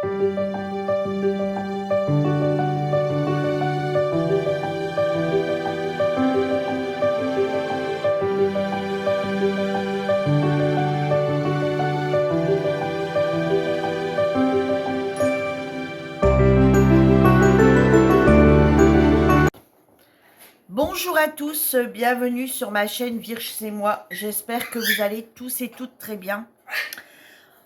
Bonjour à tous, bienvenue sur ma chaîne Virge c'est moi. J'espère que vous allez tous et toutes très bien.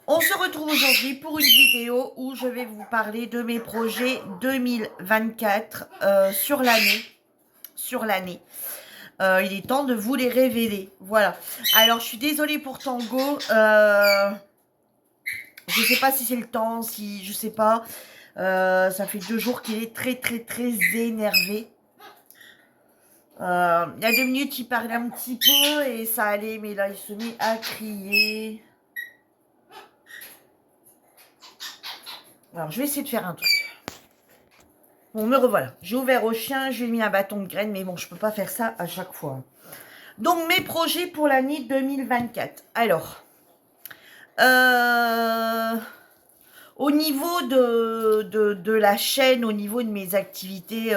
On se retrouve aujourd'hui pour une vidéo où je vais vous parler de mes projets 2024 sur l'année. Il est temps de vous les révéler. Voilà. Alors, je suis désolée pour Tango. Je sais pas si c'est le temps, si je sais pas. Ça fait 2 jours qu'il est très énervé. Il y a 2 minutes, il parlait un petit peu et ça allait, mais là, il se met à crier. Alors, je vais essayer de faire un truc. Bon, me revoilà. J'ai ouvert au chien, j'ai mis un bâton de graines, mais bon, je peux pas faire ça à chaque fois. Donc, mes projets pour l'année 2024. Alors, au niveau de la chaîne, au niveau de mes activités,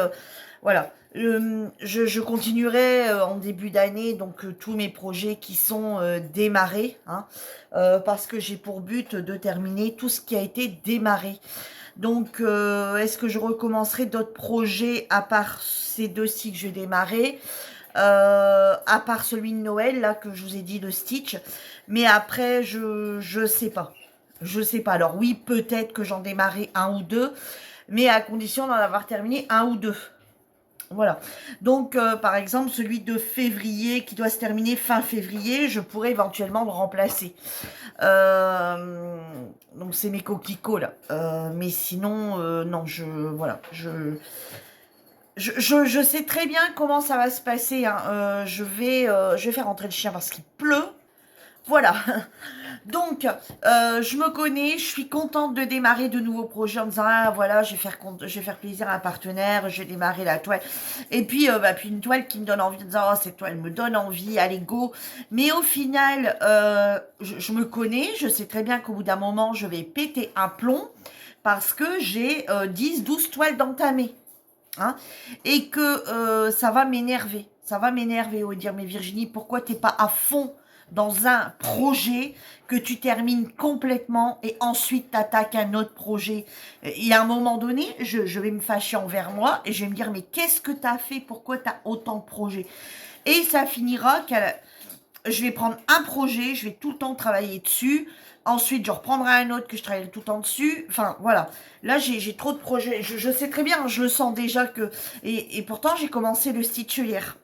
voilà. Je continuerai en début d'année donc tous mes projets qui sont démarrés, hein, parce que j'ai pour but de terminer tout ce qui a été démarré. Donc, est-ce que je recommencerai d'autres projets à part ces 2-ci que j'ai démarré, à part celui de Noël, là, que je vous ai dit, de Stitch. Mais après, je sais pas. Je sais pas. Alors oui, peut-être que j'en démarrerai 1 ou 2, mais à condition d'en avoir terminé 1 ou 2. Voilà. Donc, par exemple, celui de février, qui doit se terminer fin février, je pourrais éventuellement le remplacer. Donc, c'est mes coquelicots, là. Mais sinon, non, voilà, je sais très bien comment ça va se passer, hein. Je vais faire rentrer le chien parce qu'il pleut. Voilà. Donc, je me connais, je suis contente de démarrer de nouveaux projets en me disant, ah voilà, je vais faire plaisir à un partenaire, je vais démarrer la toile. Et puis, puis une toile qui me donne envie de dire, oh, cette toile me donne envie, allez, go. Mais au final, je me connais, je sais très bien qu'au bout d'un moment, je vais péter un plomb parce que j'ai 10-12 toiles d'entamées. Hein, et que ça va m'énerver. Ça va m'énerver, au dire, mais Virginie, pourquoi t'es pas à fond dans un projet que tu termines complètement et ensuite t'attaques un autre projet? Il y a un moment donné, je vais me fâcher envers moi et je vais me dire, mais qu'est-ce que t'as fait? Pourquoi t'as autant de projets? Et ça finira je vais prendre un projet, je vais tout le temps travailler dessus. Ensuite, je reprendrai un autre que je travaillerai tout le temps dessus. Enfin, voilà. Là, j'ai trop de projets. Je sais très bien, je le sens déjà que... Et pourtant, j'ai commencé le Stitch hier.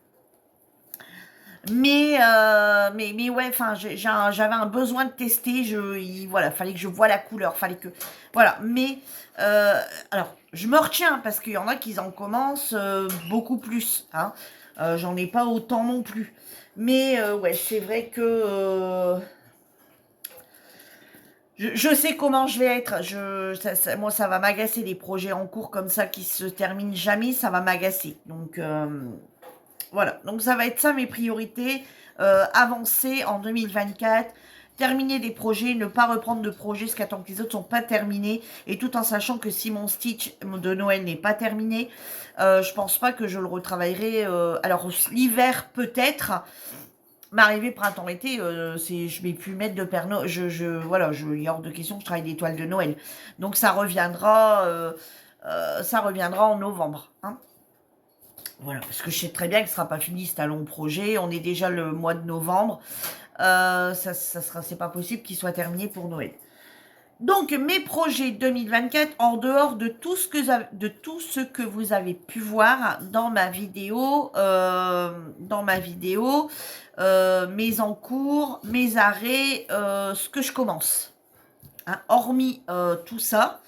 Mais ouais, enfin, j'avais un besoin de tester. Voilà, fallait que je voie la couleur. Fallait que... Voilà, mais... alors, je me retiens parce qu'il y en a qui en commencent beaucoup plus. Hein. J'en ai pas autant non plus. Mais ouais, c'est vrai que... je sais comment je vais être. Moi, ça va m'agacer des projets en cours comme ça qui se terminent jamais. Ça va m'agacer. Donc, voilà. Donc, ça va être ça mes priorités. Avancer en 2024. Terminer des projets, ne pas reprendre de projets jusqu'à temps que les autres sont pas terminés. Et tout en sachant que si mon Stitch de Noël n'est pas terminé, je pense pas que je le retravaillerai. Alors, l'hiver peut-être. M'arriver printemps-été, je vais plus mettre de Père Noël. Voilà, il y a hors de question que je travaille des toiles de Noël. Donc ça reviendra en novembre. Hein. Voilà, parce que je sais très bien que ce sera pas fini, c'est un long projet. On est déjà le mois de novembre. C'est pas possible qu'il soit terminé pour Noël. Donc, mes projets 2024, en dehors de tout ce que vous avez pu voir dans ma vidéo, mes en cours, mes arrêts, ce que je commence. Hein, hormis tout ça,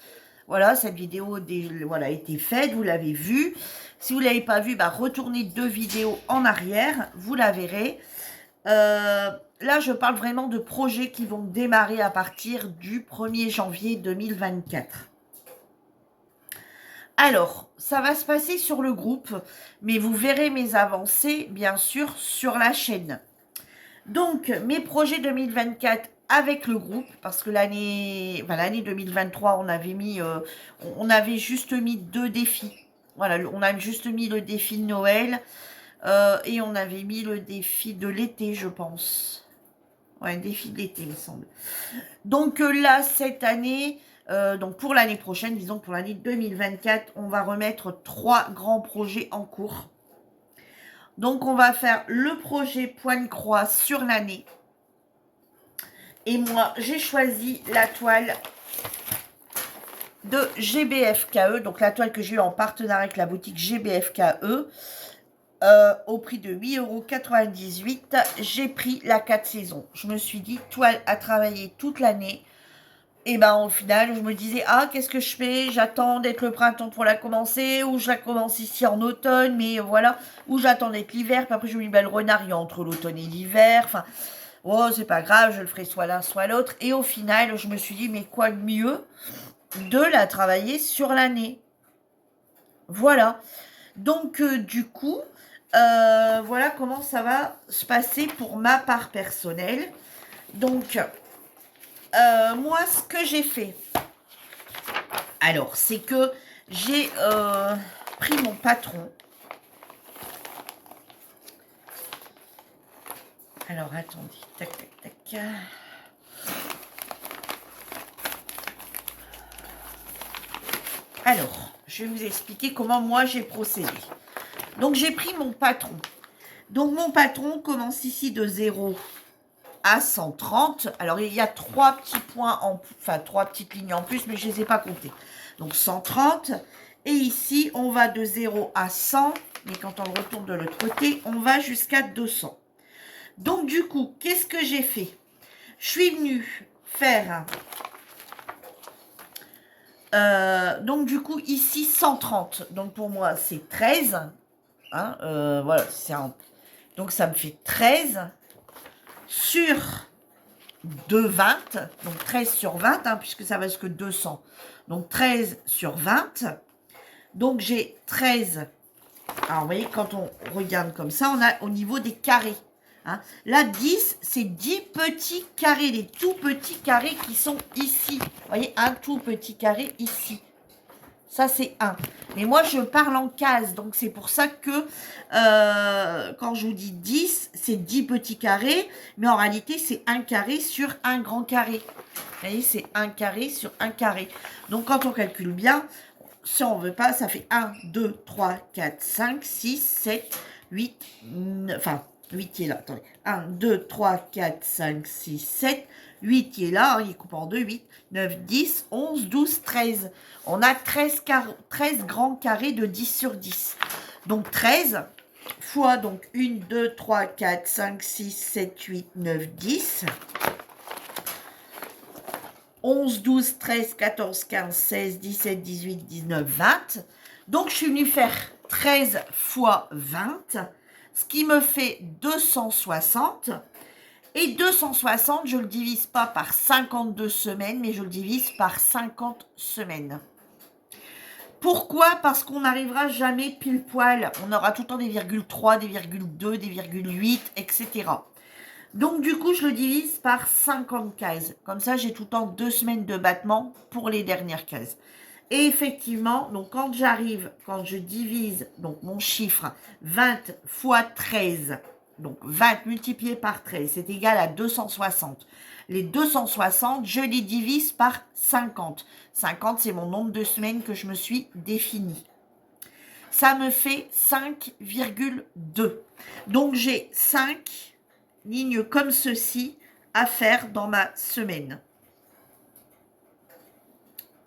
voilà, cette vidéo voilà, a été faite, vous l'avez vue. Si vous ne l'avez pas vue, bah, retournez 2 vidéos en arrière, vous la verrez. Là, je parle vraiment de projets qui vont démarrer à partir du 1er janvier 2024. Alors, ça va se passer sur le groupe, mais vous verrez mes avancées, bien sûr, sur la chaîne. Donc, mes projets 2024, avec le groupe, parce que l'année 2023, on avait juste mis 2 défis. Voilà, on a juste mis le défi de Noël et on avait mis le défi de l'été, je pense. Ouais, défi de l'été, il me semble. Donc là, cette année, donc pour l'année prochaine, disons pour l'année 2024, on va remettre 3 grands projets en cours. Donc on va faire le projet Pointe-Croix sur l'année. Et moi, j'ai choisi la toile de GBFKE, donc la toile que j'ai eu en partenariat avec la boutique GBFKE, au prix de 8,98 €. J'ai pris la 4 saisons. Je me suis dit, toile à travailler toute l'année. Et ben au final, je me disais, ah, qu'est-ce que je fais? J'attends d'être le printemps pour la commencer, ou je la commence ici en automne, mais voilà, ou j'attends d'être l'hiver, puis après je me dis, ben, le renard, il y a entre l'automne et l'hiver, enfin, oh, c'est pas grave, je le ferai soit l'un, soit l'autre. Et au final, je me suis dit, mais quoi de mieux de la travailler sur l'année? Voilà. Donc, du coup, voilà comment ça va se passer pour ma part personnelle. Donc, moi, ce que j'ai fait, alors, c'est que j'ai pris mon patron. Alors, attendez, tac, tac, tac. Alors, je vais vous expliquer comment moi j'ai procédé. Donc, j'ai pris mon patron. Donc, mon patron commence ici de 0 à 130. Alors, il y a 3 petits points, enfin 3 petites lignes en plus, mais je ne les ai pas comptées. Donc, 130. Et ici, on va de 0 à 100. Mais quand on le retourne de l'autre côté, on va jusqu'à 200. Donc, du coup, qu'est-ce que j'ai fait? Je suis venue faire... donc, du coup, ici, 130. Donc, pour moi, c'est 13. Hein, voilà, donc, ça me fait 13 sur 2,20. Donc, 13 sur 20, hein, puisque ça va jusque 200. Donc, 13 sur 20. Donc, j'ai 13. Alors, vous voyez, quand on regarde comme ça, on a au niveau des carrés. Hein. Là, 10, c'est 10 petits carrés, les tout petits carrés qui sont ici. Vous voyez, un tout petit carré ici. Ça, c'est 1. Mais moi, je parle en cases. Donc, c'est pour ça que quand je vous dis 10, c'est 10 petits carrés. Mais en réalité, c'est un carré sur un grand carré. Vous voyez, c'est un carré sur un carré. Donc, quand on calcule bien, si on ne veut pas, ça fait 1, 2, 3, 4, 5, 6, 7, 8, 9, enfin, 8 qui est là, attendez. 1, 2, 3, 4, 5, 6, 7, 8 qui est là, il coupe en 2, 8, 9, 10, 11, 12, 13. On a 13 grands carrés de 10 sur 10. Donc 13 fois donc 1, 2, 3, 4, 5, 6, 7, 8, 9, 10. 11, 12, 13, 14, 15, 16, 17, 18, 19, 20. Donc, je suis venue faire 13 fois 20, ce qui me fait 260. Et 260, je ne le divise pas par 52 semaines, mais je le divise par 50 semaines. Pourquoi? Parce qu'on n'arrivera jamais pile poil. On aura tout le temps des virgules 3, des virgules 2, des virgules 8, etc. Donc, du coup, je le divise par 50 cases. Comme ça, j'ai tout le temps 2 semaines de battement pour les dernières cases. Et effectivement, donc quand je divise donc mon chiffre 20 fois 13, donc 20 multiplié par 13, c'est égal à 260. Les 260, je les divise par 50. 50, c'est mon nombre de semaines que je me suis défini. Ça me fait 5,2. Donc, j'ai 5 lignes comme ceci à faire dans ma semaine.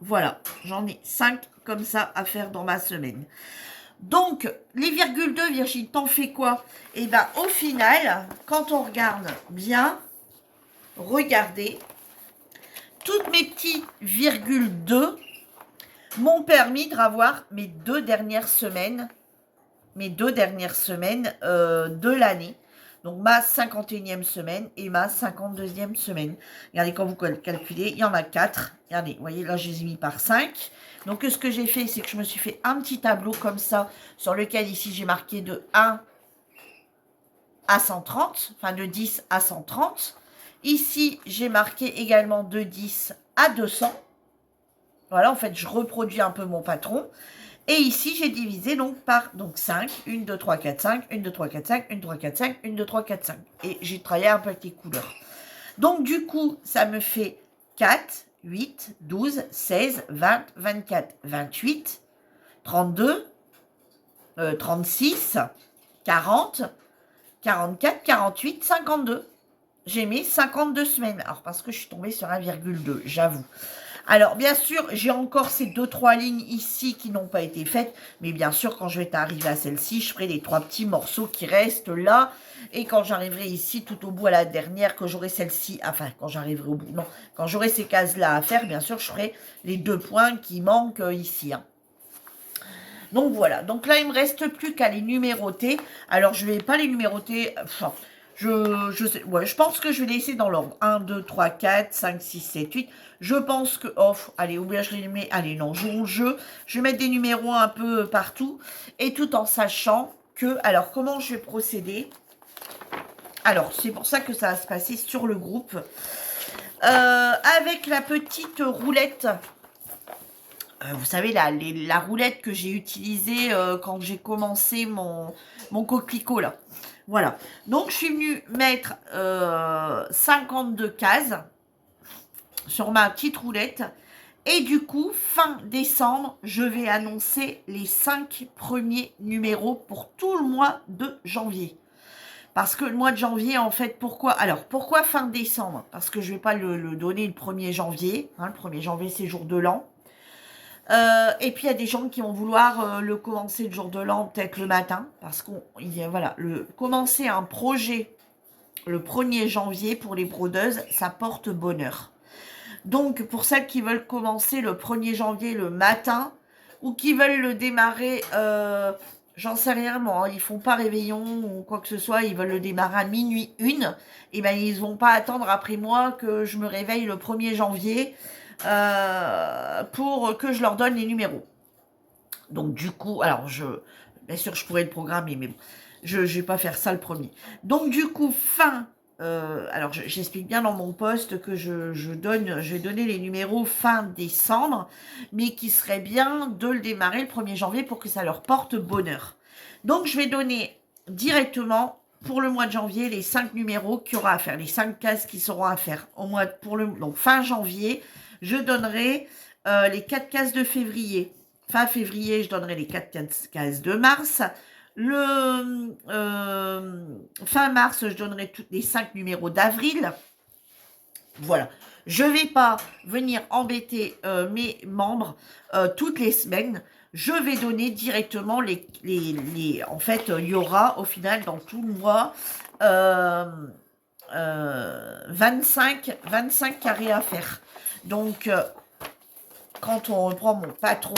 Voilà, j'en ai 5 comme ça à faire dans ma semaine. Donc, les virgules 2, Virginie, t'en fais quoi? Eh bien, au final, quand on regarde bien, regardez, toutes mes petites virgules 2 m'ont permis de revoir mes 2 dernières semaines, de l'année. Donc, ma 51e semaine et ma 52e semaine. Regardez, quand vous calculez, il y en a 4. Regardez, vous voyez, là, je les ai mis par 5. Donc, ce que j'ai fait, c'est que je me suis fait un petit tableau comme ça, sur lequel, ici, j'ai marqué de 1 à 130, enfin, de 10 à 130. Ici, j'ai marqué également de 10 à 200. Voilà, en fait, je reproduis un peu mon patron. Et ici, j'ai divisé donc par 5. 1, 2, 3, 4, 5. 1, 2, 3, 4, 5. 1, 3, 4, 5. 1, 2, 3, 4, 5. Et j'ai travaillé un peu avec les couleurs. Donc, du coup, ça me fait 4, 8, 12, 16, 20, 24, 28, 32, 36, 40, 44, 48, 52. J'ai mis 52 semaines. Alors, parce que je suis tombée sur 1,2, j'avoue. Alors, bien sûr, j'ai encore ces 2-3 lignes ici qui n'ont pas été faites. Mais bien sûr, quand je vais arriver à celle-ci, je ferai les 3 petits morceaux qui restent là. Et quand j'arriverai ici, tout au bout à la dernière, que j'aurai celle-ci, enfin, quand j'arriverai au bout, non, quand j'aurai ces cases-là à faire, bien sûr, je ferai les 2 points qui manquent ici. Hein. Donc, voilà. Donc là, il me reste plus qu'à les numéroter. Alors, je ne vais pas les numéroter... Enfin, je pense que je vais les laisser dans l'ordre. 1, 2, 3, 4, 5, 6, 7, 8. Je pense que... Oh, allez, ou bien je les mets... Allez, non, jouons le jeu. Je vais mettre des numéros un peu partout. Et tout en sachant que... Alors, comment je vais procéder? Alors, c'est pour ça que ça va se passer sur le groupe. Avec la petite roulette... vous savez, la roulette que j'ai utilisée quand j'ai commencé mon coquelicot, là. Voilà. Donc, je suis venue mettre 52 cases sur ma petite roulette. Et du coup, fin décembre, je vais annoncer les 5 premiers numéros pour tout le mois de janvier. Parce que le mois de janvier, en fait, pourquoi? Alors, pourquoi fin décembre? Parce que je ne vais pas le donner le 1er janvier. Hein, le 1er janvier, c'est jour de l'an. Et puis il y a des gens qui vont vouloir le commencer le jour de l'an, peut-être le matin, parce qu'on voilà, commencer un projet le 1er janvier pour les brodeuses, ça porte bonheur. Donc pour celles qui veulent commencer le 1er janvier le matin, ou qui veulent le démarrer, j'en sais rien moi, ils font pas réveillon ou quoi que ce soit, ils veulent le démarrer à minuit 1, et ben ils vont pas attendre après moi que je me réveille le 1er janvier pour que je leur donne les numéros. Donc du coup, alors bien sûr je pourrais le programmer, mais bon, je vais pas faire ça le premier. Donc du coup, alors j'explique bien dans mon post que je vais donner les numéros fin décembre, mais qui serait bien de le démarrer le 1er janvier pour que ça leur porte bonheur. Donc je vais donner directement pour le mois de janvier les 5 numéros qu'il y aura à faire, les 5 cases qui seront à faire donc fin janvier. Je donnerai les 4 cases de février. Fin février, je donnerai les 4 cases de mars. Fin mars, je donnerai tous les 5 numéros d'avril. Voilà. Je ne vais pas venir embêter mes membres toutes les semaines. Je vais donner directement en fait, il y aura au final dans tout le mois 25 carrés à faire. Donc, quand on reprend mon patron,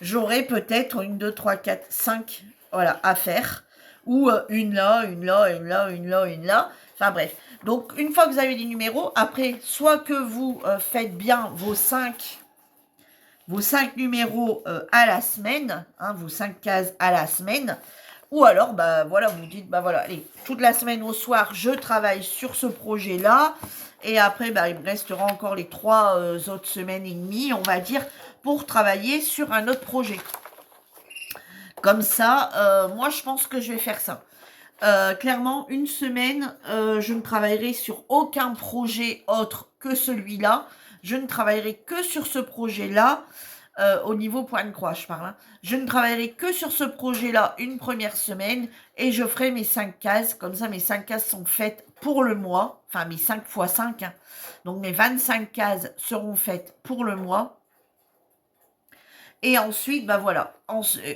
j'aurai peut-être 1, 2, 3, 4, 5 voilà, à faire. Ou une là, une là, une là, une là, une là. Enfin bref. Donc, une fois que vous avez les numéros, après, soit que vous faites bien vos 5 numéros à la semaine, hein, vos 5 cases à la semaine, ou alors, bah voilà, vous dites, bah voilà, allez, toute la semaine au soir, je travaille sur ce projet-là, et après, bah, il me restera encore les 3 autres semaines et demie, on va dire, pour travailler sur un autre projet. Comme ça, moi, je pense que je vais faire ça. Clairement, une semaine, je ne travaillerai sur aucun projet autre que celui-là. Je ne travaillerai que sur ce projet-là, au niveau point de croix, je parle. Hein. Je ne travaillerai que sur ce projet-là une première semaine et je ferai mes 5 cases. Comme ça, mes 5 cases sont faites pour le mois. Enfin, mes 5 x 5. Hein. Donc, mes 25 cases seront faites pour le mois. Et ensuite, bah voilà,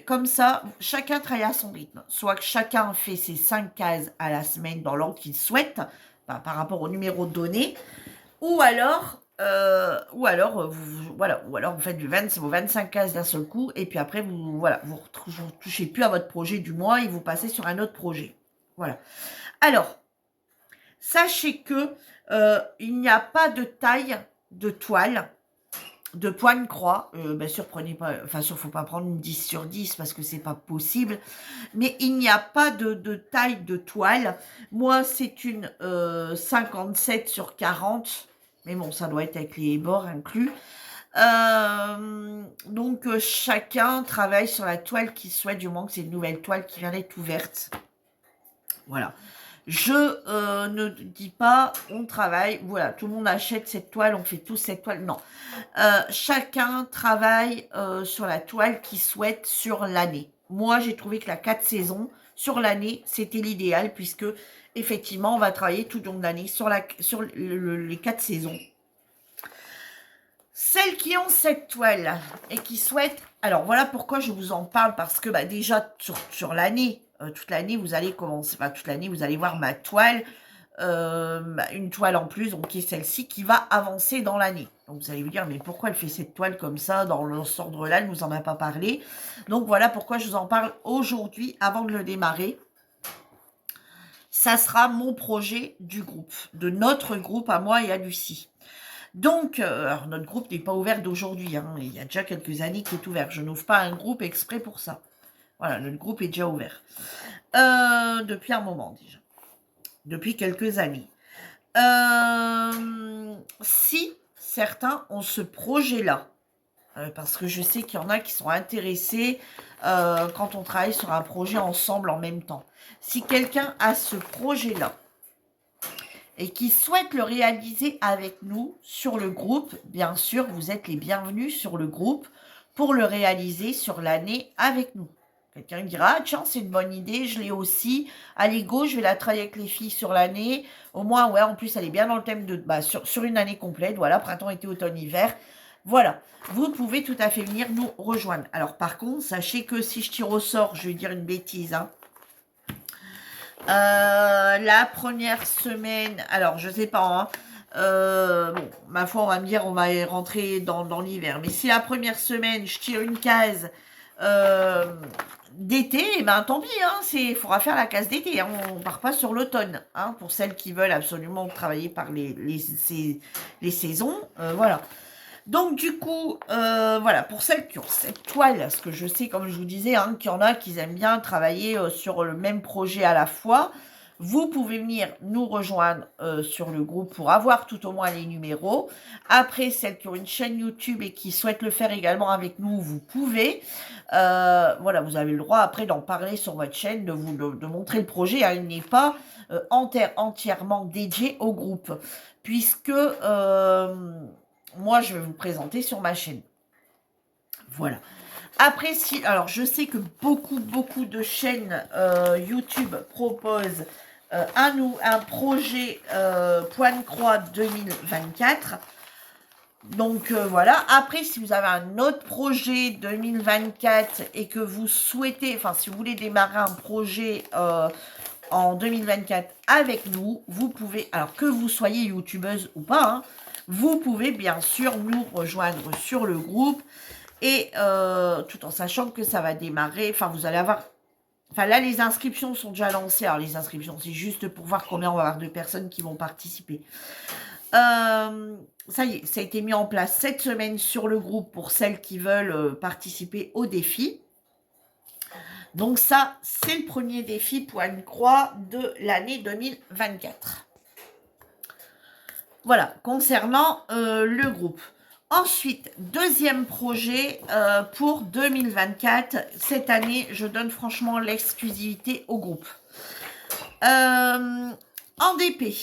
comme ça, chacun travaille à son rythme. Soit que chacun fait ses 5 cases à la semaine dans l'ordre qu'il souhaite, bah, par rapport au numéro donné, ou alors, vous faites vos 25 cases d'un seul coup, et puis après, vous touchez plus à votre projet du mois et vous passez sur un autre projet. Voilà. Alors, sachez que il n'y a pas de taille de toile. de pointe croix. Bien sûr, prenez pas, enfin, sûr, faut pas prendre une 10 sur 10 parce que c'est pas possible. Mais il n'y a pas de taille de toile. Moi, c'est une 57 sur 40. Mais bon, ça doit être avec les bords inclus. Donc, chacun travaille sur la toile qu'il souhaite, du moment que c'est une nouvelle toile qui vient d'être ouverte. Voilà. Je ne dis pas, on travaille, voilà, tout le monde achète cette toile, on fait tous cette toile. Non. Chacun travaille sur la toile qu'il souhaite sur l'année. Moi, j'ai trouvé que la 4 saisons sur l'année, c'était l'idéal, puisque effectivement, on va travailler tout au long de l'année sur les 4 saisons. Celles qui ont cette toile et qui souhaitent... Alors, voilà pourquoi je vous en parle, parce que bah, déjà, sur l'année, toute l'année, vous allez commencer... Enfin, toute l'année, vous allez voir ma toile, une toile en plus, donc qui est celle-ci, qui va avancer dans l'année. Donc, vous allez vous dire, mais pourquoi elle fait cette toile comme ça, dans cet ordre-là, elle ne nous en a pas parlé. Donc, voilà pourquoi je vous en parle aujourd'hui, avant de le démarrer. Ça sera mon projet du groupe, de notre groupe à moi et à Lucie. Donc, alors notre groupe n'est pas ouvert d'aujourd'hui, hein, il y a déjà quelques années qu'il est ouvert. Je n'ouvre pas un groupe exprès pour ça. Voilà, notre groupe est déjà ouvert. Depuis un moment déjà. Depuis quelques années. Si certains ont ce projet-là, parce que je sais qu'il y en a qui sont intéressés quand on travaille sur un projet ensemble en même temps. Si quelqu'un a ce projet-là, et qui souhaitent le réaliser avec nous sur le groupe, bien sûr, vous êtes les bienvenus sur le groupe pour le réaliser sur l'année avec nous. Quelqu'un dira, ah, tiens, c'est une bonne idée, je l'ai aussi. Allez, go, je vais la travailler avec les filles sur l'année. Au moins, ouais, en plus, elle est bien dans le thème de, sur une année complète. Voilà, printemps, été, automne, hiver. Voilà, vous pouvez tout à fait venir nous rejoindre. Alors, par contre, sachez que si je tire au sort, je vais dire une bêtise, hein. La première semaine, alors je sais pas, hein, bon, ma foi, on va me dire, on va rentrer dans l'hiver. Mais si la première semaine, je tire une case d'été, eh ben tant pis, hein, il faudra faire la case d'été. Hein, on part pas sur l'automne, hein, pour celles qui veulent absolument travailler par les saisons. Voilà. Donc du coup, voilà, pour celles qui ont cette toile, parce que je sais, comme je vous disais, hein, qu'il y en a qui aiment bien travailler sur le même projet à la fois, vous pouvez venir nous rejoindre sur le groupe pour avoir tout au moins les numéros. Après, celles qui ont une chaîne YouTube et qui souhaitent le faire également avec nous, vous pouvez. Voilà, vous avez le droit après d'en parler sur votre chaîne, de montrer le projet. Hein, il n'est pas entièrement dédié au groupe, puisque... moi, je vais vous présenter sur ma chaîne. Voilà. Après, alors, je sais que beaucoup de chaînes YouTube proposent un projet Point Croix 2024. Donc, voilà. Après, si vous avez un autre projet 2024 et que vous souhaitez, enfin, si vous voulez démarrer un projet en 2024 avec nous, vous pouvez, alors que vous soyez youtubeuse ou pas, hein, vous pouvez bien sûr nous rejoindre sur le groupe et tout en sachant que ça va démarrer, enfin vous allez avoir, enfin là les inscriptions sont déjà lancées, alors les inscriptions c'est juste pour voir combien on va avoir de personnes qui vont participer. Ça y est, ça a été mis en place cette semaine sur le groupe pour celles qui veulent participer au défi. Donc ça, c'est le premier défi Point Croix de l'année 2024. Voilà, concernant le groupe. Ensuite, deuxième projet pour 2024. Cette année, je donne franchement l'exclusivité au groupe. En DP.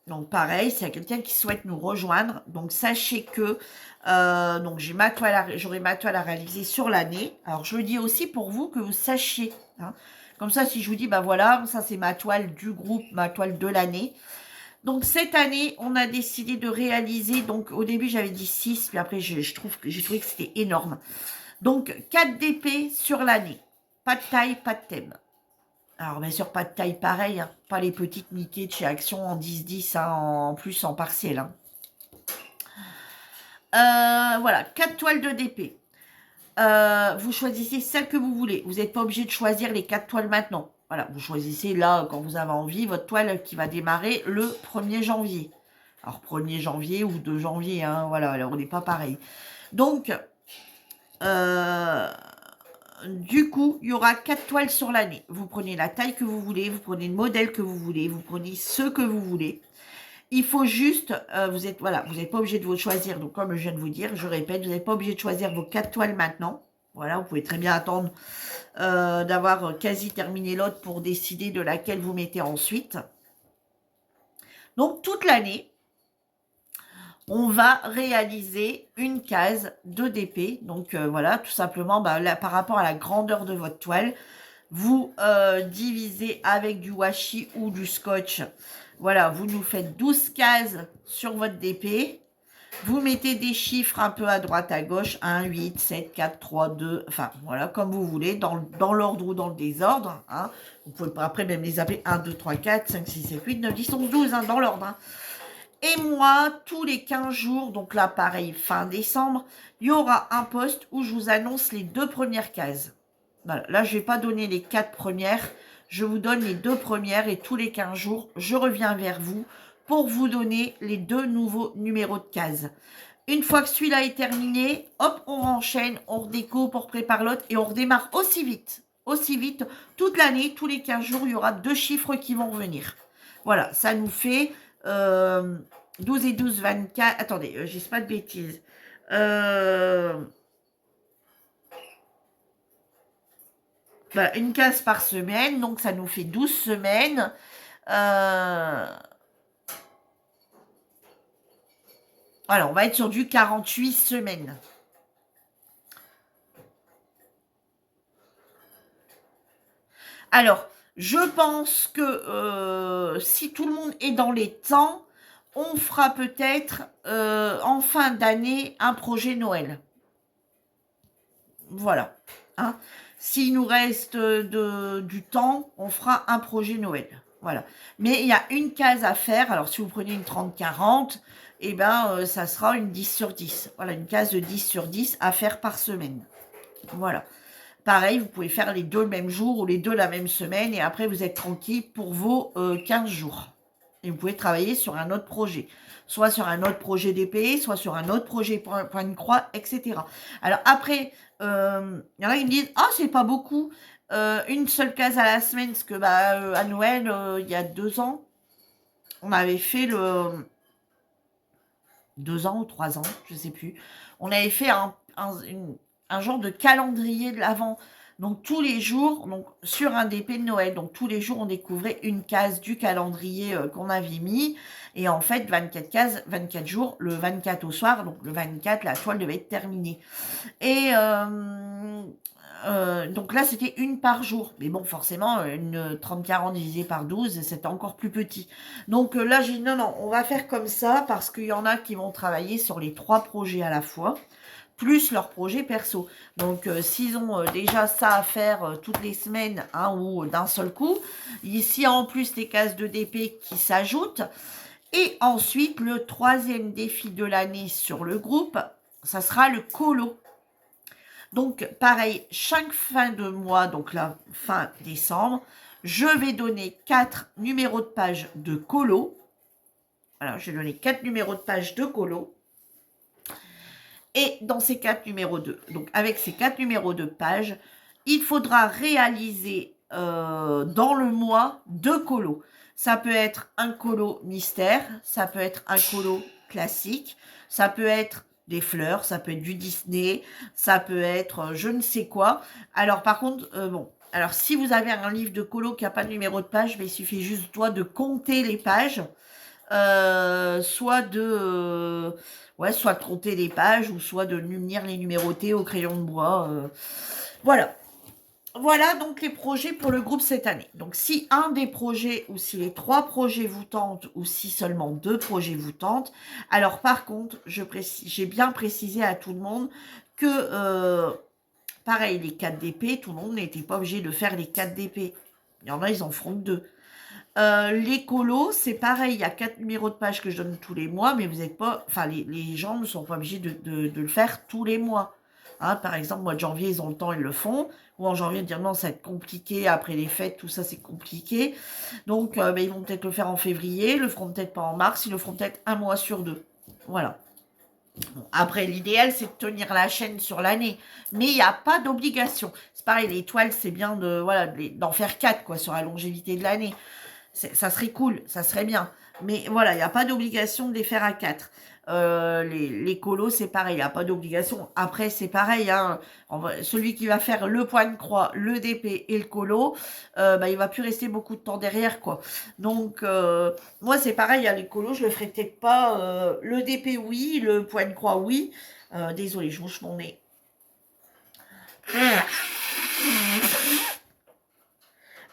Donc pareil, s'il y a quelqu'un qui souhaite nous rejoindre, donc sachez que donc j'aurai ma toile à réaliser sur l'année. Alors je le dis aussi pour vous que vous sachiez. Hein. Comme ça, si je vous dis, bah voilà, ça c'est ma toile du groupe, ma toile de l'année. Donc cette année, on a décidé de réaliser, donc au début j'avais dit 6, puis après j'ai trouvé que c'était énorme. Donc 4 DP sur l'année. Pas de taille, pas de thème. Alors bien sûr, pas de taille pareil, hein. Pas les petites Mickey de chez Action en 10-10, hein, en plus en partiel. Hein. Voilà, 4 toiles de DP. Vous choisissez celle que vous voulez. Vous n'êtes pas obligé de choisir les 4 toiles maintenant. Voilà, vous choisissez là, quand vous avez envie, votre toile qui va démarrer le 1er janvier. Alors, 1er janvier ou 2 janvier, hein, voilà, alors on n'est pas pareil. Donc, du coup, il y aura 4 toiles sur l'année. Vous prenez la taille que vous voulez, vous prenez le modèle que vous voulez, vous prenez ce que vous voulez. Il faut juste, vous n'êtes pas obligé de vous choisir. Donc, comme je viens de vous dire, je répète, vous n'êtes pas obligé de choisir vos 4 toiles maintenant. Voilà, vous pouvez très bien attendre d'avoir quasi terminé l'autre pour décider de laquelle vous mettez ensuite. Donc, toute l'année, on va réaliser une case de DP. Donc, voilà, tout simplement, là, par rapport à la grandeur de votre toile, vous divisez avec du washi ou du scotch. Voilà, vous nous faites 12 cases sur votre DP. Vous mettez des chiffres un peu à droite, à gauche, 1, 8, 7, 4, 3, 2, enfin, voilà, comme vous voulez, dans l'ordre ou dans le désordre. Hein. Vous pouvez après même les appeler 1, 2, 3, 4, 5, 6, 7, 8, 9, 10, 11, 12, hein, dans l'ordre. Hein. Et moi, tous les 15 jours, donc là, pareil, fin décembre, il y aura un post où je vous annonce les 2 premières cases. Voilà, là, je ne vais pas donner les 4 premières. Je vous donne les 2 premières et tous les 15 jours, je reviens vers vous pour vous donner les 2 nouveaux numéros de cases. Une fois que celui-là est terminé, hop, on enchaîne, on redécoupe, on prépare l'autre et on redémarre aussi vite. Aussi vite, toute l'année, tous les 15 jours, il y aura 2 chiffres qui vont revenir. Voilà, ça nous fait 12 et 12, 24. Attendez, je dis pas de bêtises. Une case par semaine, donc ça nous fait 12 semaines. Alors, on va être sur du 48 semaines. Alors, je pense que si tout le monde est dans les temps, on fera peut-être en fin d'année un projet Noël. Voilà. Hein. S'il nous reste du temps, on fera un projet Noël. Voilà. Mais il y a une case à faire. Alors, si vous prenez une 30-40, eh ben, ça sera une 10 sur 10. Voilà, une case de 10 sur 10 à faire par semaine. Voilà. Pareil, vous pouvez faire les 2 le même jour ou les 2 la même semaine et après, vous êtes tranquille pour vos 15 jours. Et vous pouvez travailler sur un autre projet. Soit sur un autre projet d'épée, soit sur un autre projet point de croix, etc. Alors après, il y en a qui me disent « Ah, c'est pas beaucoup. Une seule case à la semaine. » Parce que à Noël, il y a 2 ans, on avait fait 2 ans ou 3 ans, je sais plus. On avait fait un genre de calendrier de l'Avent. Donc tous les jours, donc sur un DP de Noël, donc tous les jours on découvrait une case du calendrier qu'on avait mis. Et en fait, 24 cases, 24 jours, le 24 au soir, donc le 24, la toile devait être terminée. Et donc là, c'était une par jour. Mais bon, forcément, une 30-40 divisée par 12, c'était encore plus petit. Donc là, j'ai dit non, on va faire comme ça parce qu'il y en a qui vont travailler sur les 3 projets à la fois, plus leur projet perso. Donc, s'ils ont déjà ça à faire toutes les semaines, hein, ou d'un seul coup, ici en plus les cases de DP qui s'ajoutent. Et ensuite, le 3e défi de l'année sur le groupe, ça sera le colo. Donc, pareil, chaque fin de mois, donc la fin décembre, je vais donner 4 numéros de page de colo. Alors, je vais donner 4 numéros de page de colo. Et dans ces 4 numéros donc avec ces 4 numéros de page, il faudra réaliser dans le mois 2 colos. Ça peut être un colo mystère, ça peut être un colo classique, ça peut être des fleurs, ça peut être du Disney, ça peut être je ne sais quoi. Alors par contre, alors si vous avez un livre de colo qui n'a pas de numéro de page, il suffit juste de compter les pages, soit de compter les pages, ou soit de venir les numéroter au crayon de bois. Voilà. Voilà donc les projets pour le groupe cette année. Donc si un des projets ou si les 3 projets vous tentent ou si seulement 2 projets vous tentent, alors par contre, j'ai bien précisé à tout le monde que, pareil, les 4 DP, tout le monde n'était pas obligé de faire les 4 DP. Il y en a, ils en feront 2. Les colos, c'est pareil, il y a 4 numéros de page que je donne tous les mois, mais vous n'êtes pas, enfin les gens ne sont pas obligés de le faire tous les mois. Hein, par exemple, mois de janvier, ils ont le temps, ils le font. Ou en janvier, dire non, ça va être compliqué, après les fêtes, tout ça, c'est compliqué. Donc, ils vont peut-être le faire en février, le feront peut-être pas en mars, ils le feront peut-être un mois sur 2. Voilà. Bon, après, l'idéal, c'est de tenir la chaîne sur l'année. Mais il n'y a pas d'obligation. C'est pareil, les toiles, c'est bien de, voilà, d'en faire 4, quoi, sur la longévité de l'année. Ça serait cool, ça serait bien. Mais voilà, il n'y a pas d'obligation de les faire à 4. Les colos, c'est pareil, il n'y a pas d'obligation. Après, c'est pareil, hein, celui qui va faire le point de croix, le DP et le colo, bah, il va plus rester beaucoup de temps derrière, quoi. Donc, moi, c'est pareil, hein, les colos, je le ferai peut-être pas. Le DP, oui, le point de croix, oui. Désolé, je bouge mon nez.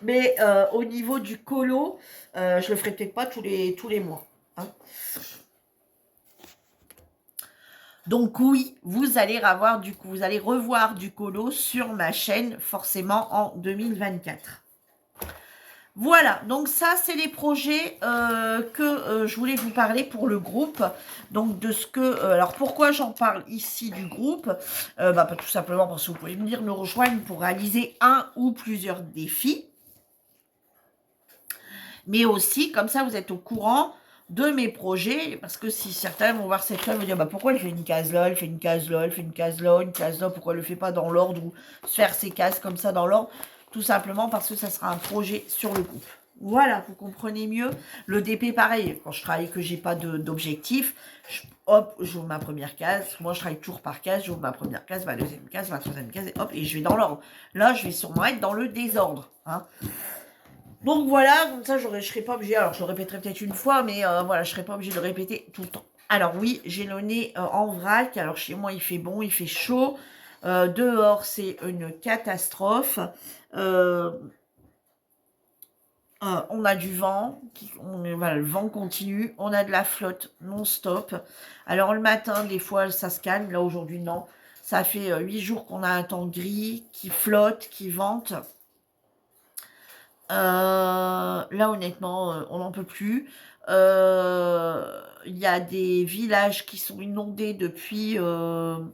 Mais au niveau du colo, je le ferai peut-être pas tous les mois, hein. Donc oui, vous allez revoir du colo sur ma chaîne forcément en 2024. Voilà, donc ça c'est les projets que je voulais vous parler pour le groupe. Donc de ce que... alors pourquoi j'en parle ici du groupe bah, tout simplement parce que vous pouvez venir nous rejoindre pour réaliser un ou plusieurs défis. Mais aussi, comme ça vous êtes au courant de mes projets, parce que si certains vont voir cette chaîne, vont dire bah pourquoi elle fait une case là, elle fait une case là, elle fait une case là, une case là, pourquoi elle le fait pas dans l'ordre ou se faire ses cases comme ça dans l'ordre, tout simplement parce que ça sera un projet sur le groupe. Voilà, vous comprenez mieux. Le DP, pareil, quand je travaille que j'ai pas d'objectif, hop, j'ouvre ma première case. Moi, je travaille toujours par case, j'ouvre ma première case, ma deuxième case, ma troisième case, et hop, et je vais dans l'ordre. Là, je vais sûrement être dans le désordre, hein. Donc voilà, comme ça je serai pas obligée, alors je le répéterai peut-être une fois, mais voilà, je serai pas obligée de le répéter tout le temps. Alors oui, j'ai le nez en vrac, alors chez moi il fait bon, il fait chaud, dehors c'est une catastrophe, on a du vent, voilà, le vent continue, on a de la flotte non-stop. Alors le matin, des fois ça se calme, là aujourd'hui non, ça fait 8 jours qu'on a un temps gris, qui flotte, qui vente. Là, honnêtement, on n'en peut plus. Il y a des villages qui sont inondés depuis une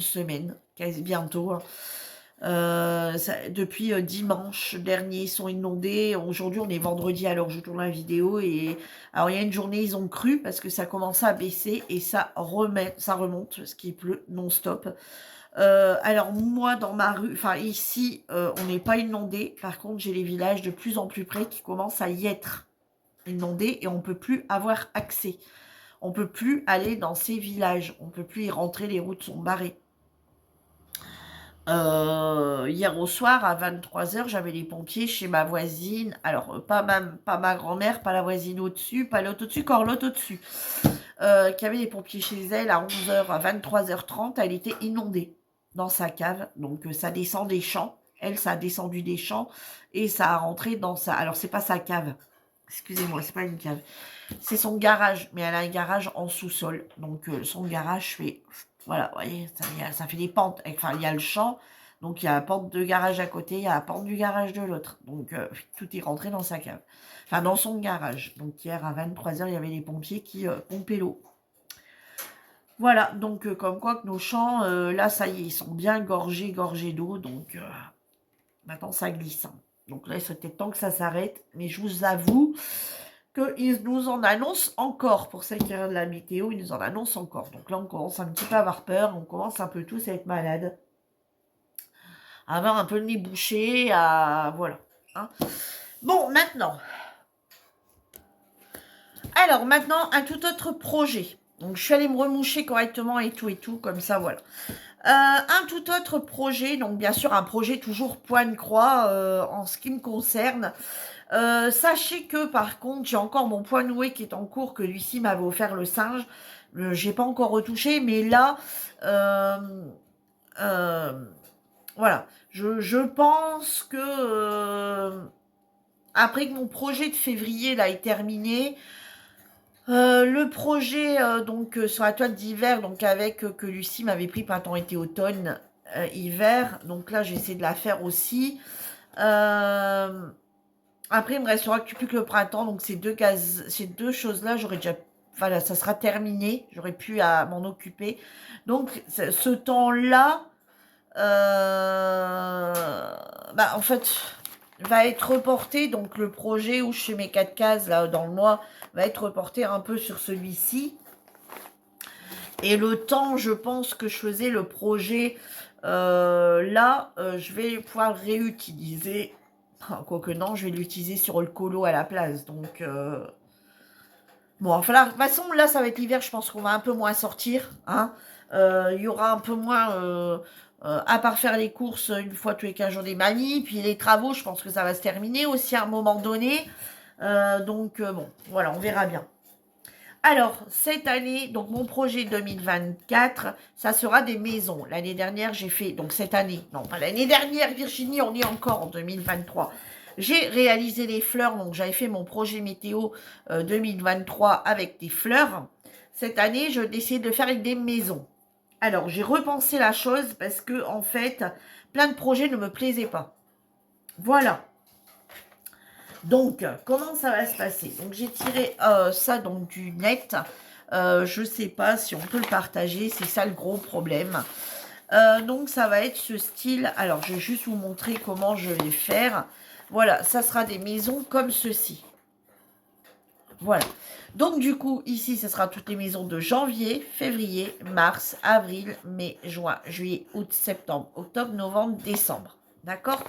semaine, quasi bientôt, hein. Depuis dimanche dernier, ils sont inondés. Aujourd'hui, on est vendredi, alors je tourne la vidéo. Et alors, il y a une journée, ils ont cru parce que ça commençait à baisser et ça remonte, parce qu'il pleut non-stop. Alors moi, dans ma rue, enfin ici, on n'est pas inondé. Par contre, j'ai les villages de plus en plus près qui commencent à y être inondés et on ne peut plus avoir accès. On ne peut plus aller dans ces villages. On ne peut plus y rentrer, les routes sont barrées. Hier au soir, à 23h, j'avais les pompiers chez ma voisine. Alors, pas ma grand-mère, pas la voisine au-dessus, pas l'autre au-dessus, encore l'autre au-dessus. Qui avait les pompiers chez elle à 11h, à 23h30, elle était inondée dans sa cave. Donc, ça descend des champs. Elle, ça a descendu des champs et ça a rentré dans sa... Alors, c'est pas sa cave. Excusez-moi, c'est pas une cave. C'est son garage, mais elle a un garage en sous-sol. Donc, son garage fait... Voilà, vous voyez, ça fait des pentes. Enfin, il y a le champ, donc il y a la pente de garage à côté, il y a la pente du garage de l'autre. Donc, tout est rentré dans sa cave. Enfin, dans son garage. Donc, hier, à 23h, il y avait les pompiers qui pompaient l'eau. Voilà, donc, comme quoi que nos champs, là, ça y est, ils sont bien gorgés d'eau. Donc, maintenant, ça glisse, hein. Donc là, il serait peut-être temps que ça s'arrête. Mais je vous avoue qu'ils nous en annoncent encore. Pour celles qui regardent la météo, ils nous en annoncent encore. Donc là, on commence un petit peu à avoir peur. On commence un peu tous à être malades. À avoir un peu le nez bouché. Voilà, hein. Bon, maintenant. Alors, maintenant, un tout autre projet. Donc, je suis allée me remoucher correctement et tout, comme ça, voilà. Un tout autre projet, donc bien sûr un projet toujours point de croix en ce qui me concerne. Sachez que par contre, j'ai encore mon point noué qui est en cours, que lui-ci m'avait offert le singe. J'ai pas encore retouché, mais là, voilà. Je pense que après que mon projet de février là est terminé, le projet donc sur la toile d'hiver, donc avec que Lucie m'avait pris printemps, été, automne, hiver. Donc là, j'essaie de la faire aussi. Après, il me restera plus que le printemps. Donc ces deux choses-là, j'aurais déjà... Voilà, ça sera terminé. J'aurais pu m'en occuper. Donc ce temps-là, en fait, va être reporté. Donc le projet où je fais mes 4 cases là dans le mois va être reporté un peu sur celui-ci. Et le temps, je pense que je faisais le projet, je vais pouvoir le réutiliser. Ah, quoique non, je vais l'utiliser sur le colo à la place. Donc, bon, enfin, de toute façon, là, ça va être l'hiver. Je pense qu'on va un peu moins sortir. Hein. Il y aura un peu moins, à part faire les courses une fois tous les 15 jours des manies. Puis les travaux, je pense que ça va se terminer aussi à un moment donné. Bon, voilà, on verra bien. Alors, cette année, donc mon projet 2024, ça sera des maisons. L'année dernière, j'ai fait, donc cette année, non pas l'année dernière, Virginie, on est encore en 2023. J'ai réalisé les fleurs, donc j'avais fait mon projet météo 2023 avec des fleurs. Cette année, je décide de faire avec des maisons. Alors, j'ai repensé la chose parce que, en fait, plein de projets ne me plaisaient pas. Voilà. Donc, comment ça va se passer? Donc, j'ai tiré ça donc du net. Je ne sais pas si on peut le partager. C'est ça le gros problème. Donc, ça va être ce style. Alors, je vais juste vous montrer comment je vais faire. Voilà, ça sera des maisons comme ceci. Voilà. Donc, du coup, ici, ce sera toutes les maisons de janvier, février, mars, avril, mai, juin, juillet, août, septembre, octobre, novembre, décembre. D'accord?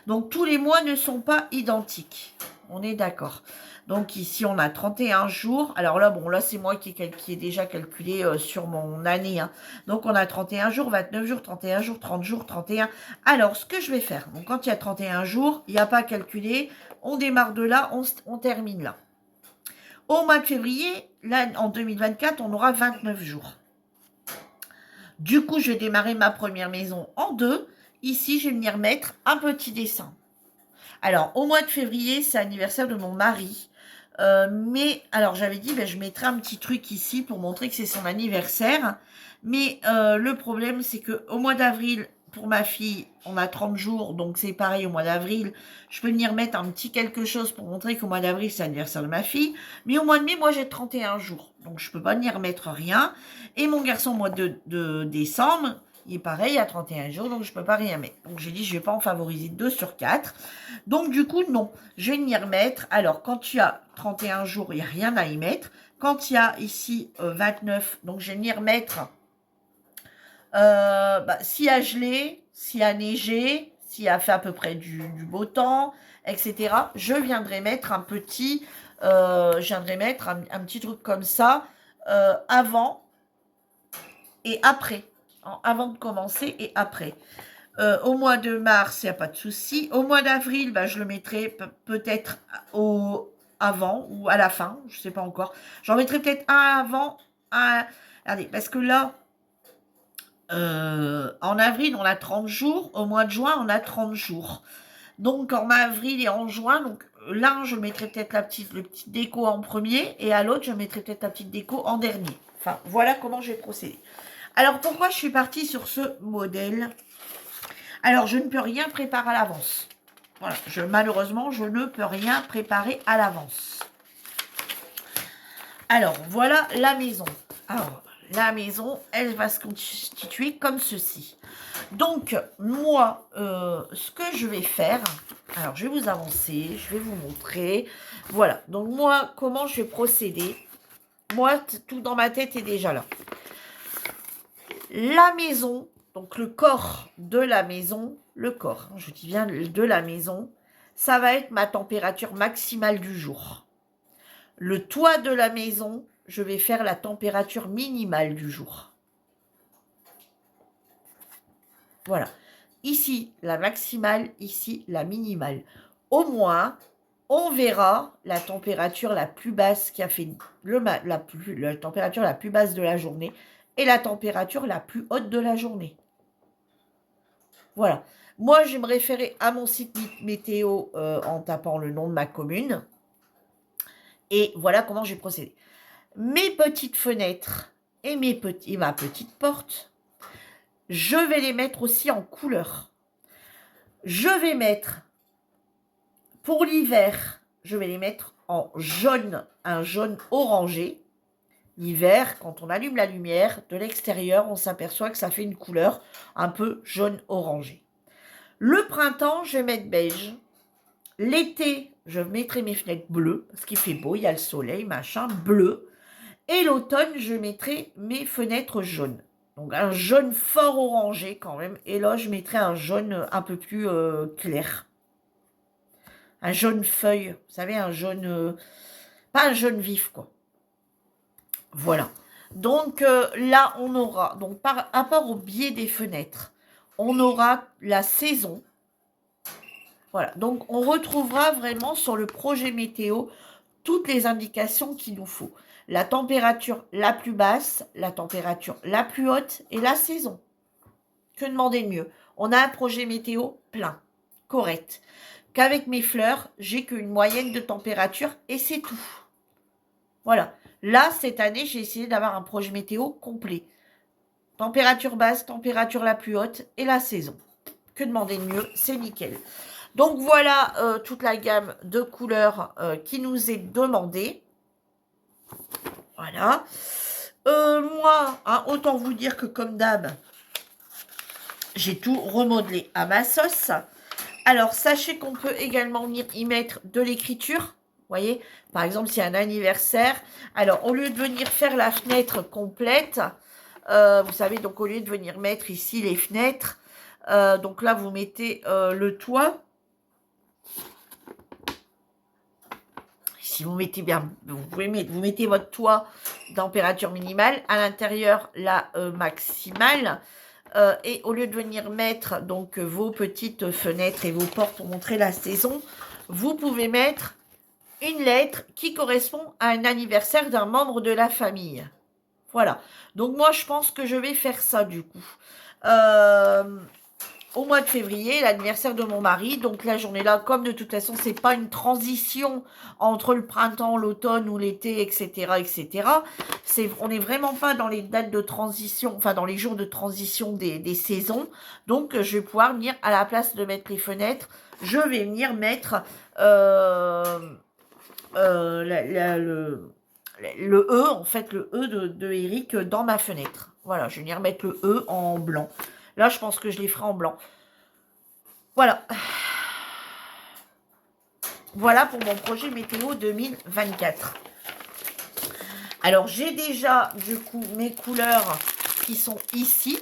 Donc, tous les mois ne sont pas identiques. On est d'accord. Donc, ici, on a 31 jours. Alors là, bon, là, c'est moi qui ai déjà calculé sur mon année. Hein. Donc, on a 31 jours, 29 jours, 31 jours, 30 jours, 31. Alors, ce que je vais faire, donc quand il y a 31 jours, il n'y a pas à calculer. On démarre de là, on termine là. Au mois de février, là, en 2024, on aura 29 jours. Du coup, je vais démarrer ma première maison en deux. Ici, je vais venir mettre un petit dessin. Alors, au mois de février, c'est l'anniversaire de mon mari. Alors, j'avais dit, je mettrai un petit truc ici pour montrer que c'est son anniversaire. Mais le problème, c'est qu'au mois d'avril, pour ma fille, on a 30 jours, donc c'est pareil au mois d'avril. Je peux venir mettre un petit quelque chose pour montrer qu'au mois d'avril, c'est l'anniversaire de ma fille. Mais au mois de mai, moi, j'ai 31 jours. Donc, je ne peux pas venir mettre rien. Et mon garçon, au mois de décembre, il est pareil, à 31 jours, donc je ne peux pas rien mettre. Donc, j'ai dit, je ne vais pas en favoriser 2 sur 4. Donc, du coup, non. Je vais venir mettre. Alors, quand tu as 31 jours, il n'y a rien à y mettre. Quand il y a ici 29, donc je vais venir mettre s'il a gelé, s'il a neigé, s'il a fait à peu près du beau temps, etc. Je viendrai mettre un petit, un petit truc comme ça avant et après. Avant de commencer et après. Au mois de mars, il n'y a pas de souci. Au mois d'avril, je le mettrai peut-être avant ou à la fin. Je ne sais pas encore. J'en mettrai peut-être un avant. Regardez, parce que là, en avril, on a 30 jours. Au mois de juin, on a 30 jours. Donc, en avril et en juin, donc là, je mettrai peut-être le petit déco en premier. Et à l'autre, je mettrai peut-être la petite déco en dernier. Enfin, voilà comment je vais procéder. Alors, pourquoi je suis partie sur ce modèle ? Alors, je ne peux rien préparer à l'avance. Voilà, malheureusement, je ne peux rien préparer à l'avance. Alors, voilà la maison. Alors, la maison, elle va se constituer comme ceci. Donc, moi, ce que je vais faire, alors, je vais vous avancer, je vais vous montrer. Voilà, donc moi, comment je vais procéder ? Moi, tout dans ma tête est déjà là. La maison, donc le corps de la maison, je dis bien de la maison, ça va être ma température maximale du jour. Le toit de la maison, je vais faire la température minimale du jour. Voilà. Ici, la maximale, ici, la minimale. Au moins, on verra la température la plus basse qui a fait la température la plus basse de la journée et la température la plus haute de la journée. Voilà. Moi, je vais me référer à mon site météo en tapant le nom de ma commune. Et voilà comment j'ai procédé. Mes petites fenêtres et ma petite porte, je vais les mettre aussi en couleur. Je vais mettre, pour l'hiver, je vais les mettre en jaune, un jaune orangé. L'hiver, quand on allume la lumière de l'extérieur, on s'aperçoit que ça fait une couleur un peu jaune-orangé. Le printemps, je vais mettre beige. L'été, je mettrai mes fenêtres bleues, parce qu'il fait beau, il y a le soleil, machin, bleu. Et l'automne, je mettrai mes fenêtres jaunes. Donc un jaune fort orangé quand même. Et là, je mettrai un jaune un peu plus clair. Un jaune feuille. Vous savez, un jaune... pas un jaune vif, quoi. Voilà. Donc là, on aura... Donc par rapport au biais des fenêtres, on aura la saison. Voilà. Donc on retrouvera vraiment sur le projet météo toutes les indications qu'il nous faut. La température la plus basse, la température la plus haute et la saison. Que demander de mieux? On a un projet météo plein, correct. Qu'avec mes fleurs, j'ai qu'une moyenne de température et c'est tout. Voilà. Là, cette année, j'ai essayé d'avoir un projet météo complet. Température basse, température la plus haute et la saison. Que demander de mieux? C'est nickel. Donc voilà toute la gamme de couleurs qui nous est demandée. Voilà. Moi, hein, autant vous dire que comme d'hab, j'ai tout remodelé à ma sauce. Alors, sachez qu'on peut également venir y mettre de l'écriture. Vous voyez, par exemple, s'il y a un anniversaire. Alors, au lieu de venir faire la fenêtre complète, vous savez, donc au lieu de venir mettre ici les fenêtres, donc là, vous mettez le toit. Si vous mettez bien, vous mettez votre toit température minimale, à l'intérieur la maximale, et au lieu de venir mettre donc vos petites fenêtres et vos portes pour montrer la saison, vous pouvez mettre une lettre qui correspond à un anniversaire d'un membre de la famille. Voilà. Donc moi je pense que je vais faire ça du coup. Au mois de février, l'anniversaire de mon mari. Donc la journée-là, comme de toute façon, c'est pas une transition entre le printemps, l'automne ou l'été, etc., etc. On n'est vraiment pas dans les dates de transition, enfin dans les jours de transition des saisons. Donc je vais pouvoir venir, à la place de mettre les fenêtres, je vais venir mettre le E, en fait, le E de Eric dans ma fenêtre. Voilà, je vais venir mettre le E en blanc. Là, je pense que je les ferai en blanc. Voilà. Voilà pour mon projet météo 2024. Alors, j'ai déjà, du coup, mes couleurs qui sont ici.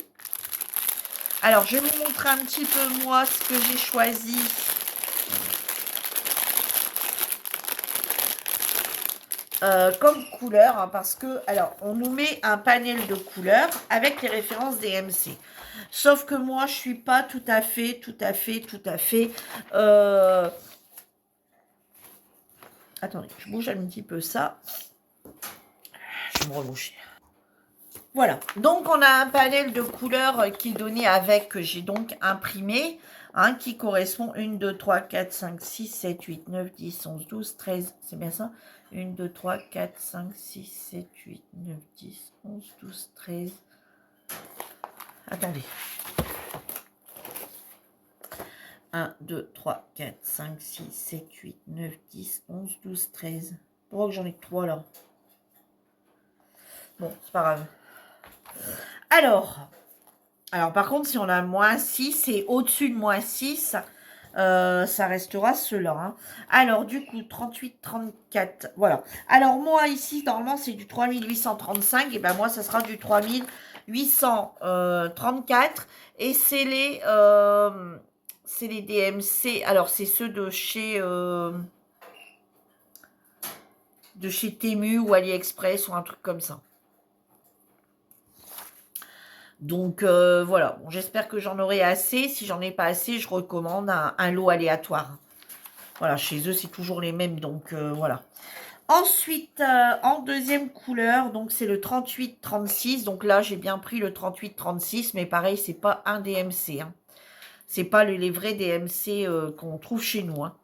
Alors, je vais vous montrer un petit peu, moi, ce que j'ai choisi. Comme couleur, hein, parce que, alors, on nous met un panel de couleurs avec les références des MC. Sauf que moi, je suis pas tout à fait. Attendez, je bouge un petit peu ça. Je vais me reboucher. Voilà, donc on a un panel de couleurs qui est donné avec, que j'ai donc imprimé, hein, qui correspond 1, 2, 3, 4, 5, 6, 7, 8, 9, 10, 11, 12, 13, c'est bien ça? 1, 2, 3, 4, 5, 6, 7, 8, 9, 10, 11, 12, 13. Attendez. 1, 2, 3, 4, 5, 6, 7, 8, 9, 10, 11, 12, 13. Pourquoi que j'en ai que 3 là? Bon, c'est pas grave. Alors, par contre, si on a moins 6 et au-dessus de moins 6, ça restera cela. Hein. Alors, du coup, 38, 34, voilà. Alors, moi, ici, normalement, c'est du 3835. Et ben moi, ça sera du 3834. Et c'est les DMC. Alors, c'est ceux de chez Temu ou AliExpress ou un truc comme ça. Donc voilà, bon, j'espère que j'en aurai assez. Si j'en ai pas assez, je recommande un lot aléatoire. Voilà, chez eux, c'est toujours les mêmes, donc voilà. Ensuite, en deuxième couleur, donc c'est le 38-36. Donc là, j'ai bien pris le 38-36, mais pareil, c'est pas un DMC. Hein. C'est pas les vrais DMC qu'on trouve chez nous. Hein.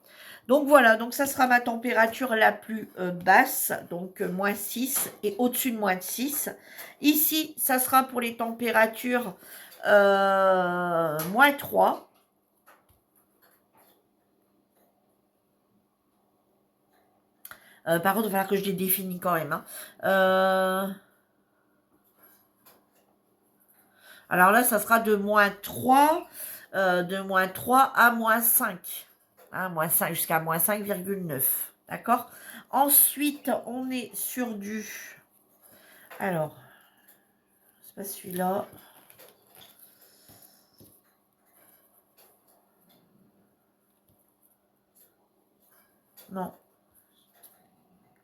Donc voilà, donc ça sera ma température la plus basse, donc moins 6 et au-dessus de moins 6. Ici, ça sera pour les températures moins 3. Par contre, il va falloir que je les définis quand même. Hein. Alors là, ça sera de moins 3, à moins 5. Hein, moins 5 jusqu'à moins 5,9. D'accord. Ensuite, on est sur du Alors, c'est pas celui-là. Non.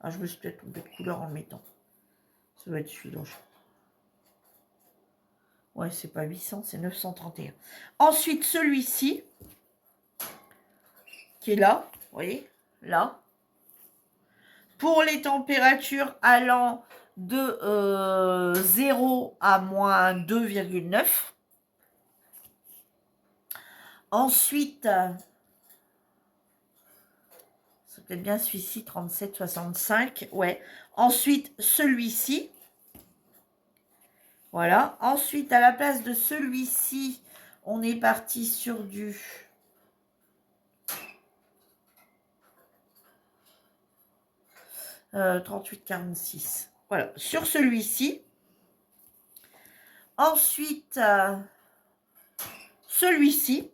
Ah, je me suis peut-être trompée de couleur en le mettant. Ça doit être celui-là. Ouais, c'est pas 800, c'est 931. Ensuite, celui-ci, qui est là, vous voyez, là. Pour les températures allant de 0 à moins 2,9. Ensuite, c'est peut-être bien celui-ci, 37,65. Ouais. Ensuite, celui-ci. Voilà. Ensuite, à la place de celui-ci, on est parti sur du 38,46. Voilà. Sur celui-ci. Ensuite, celui-ci.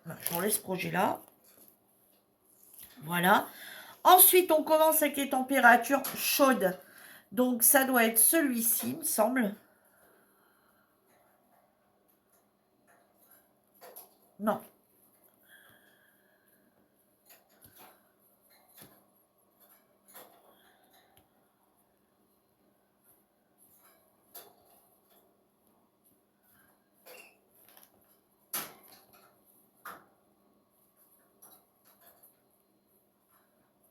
Je laisse ce projet-là. Voilà. Ensuite, on commence avec les températures chaudes. Donc, ça doit être celui-ci, il me semble. Non.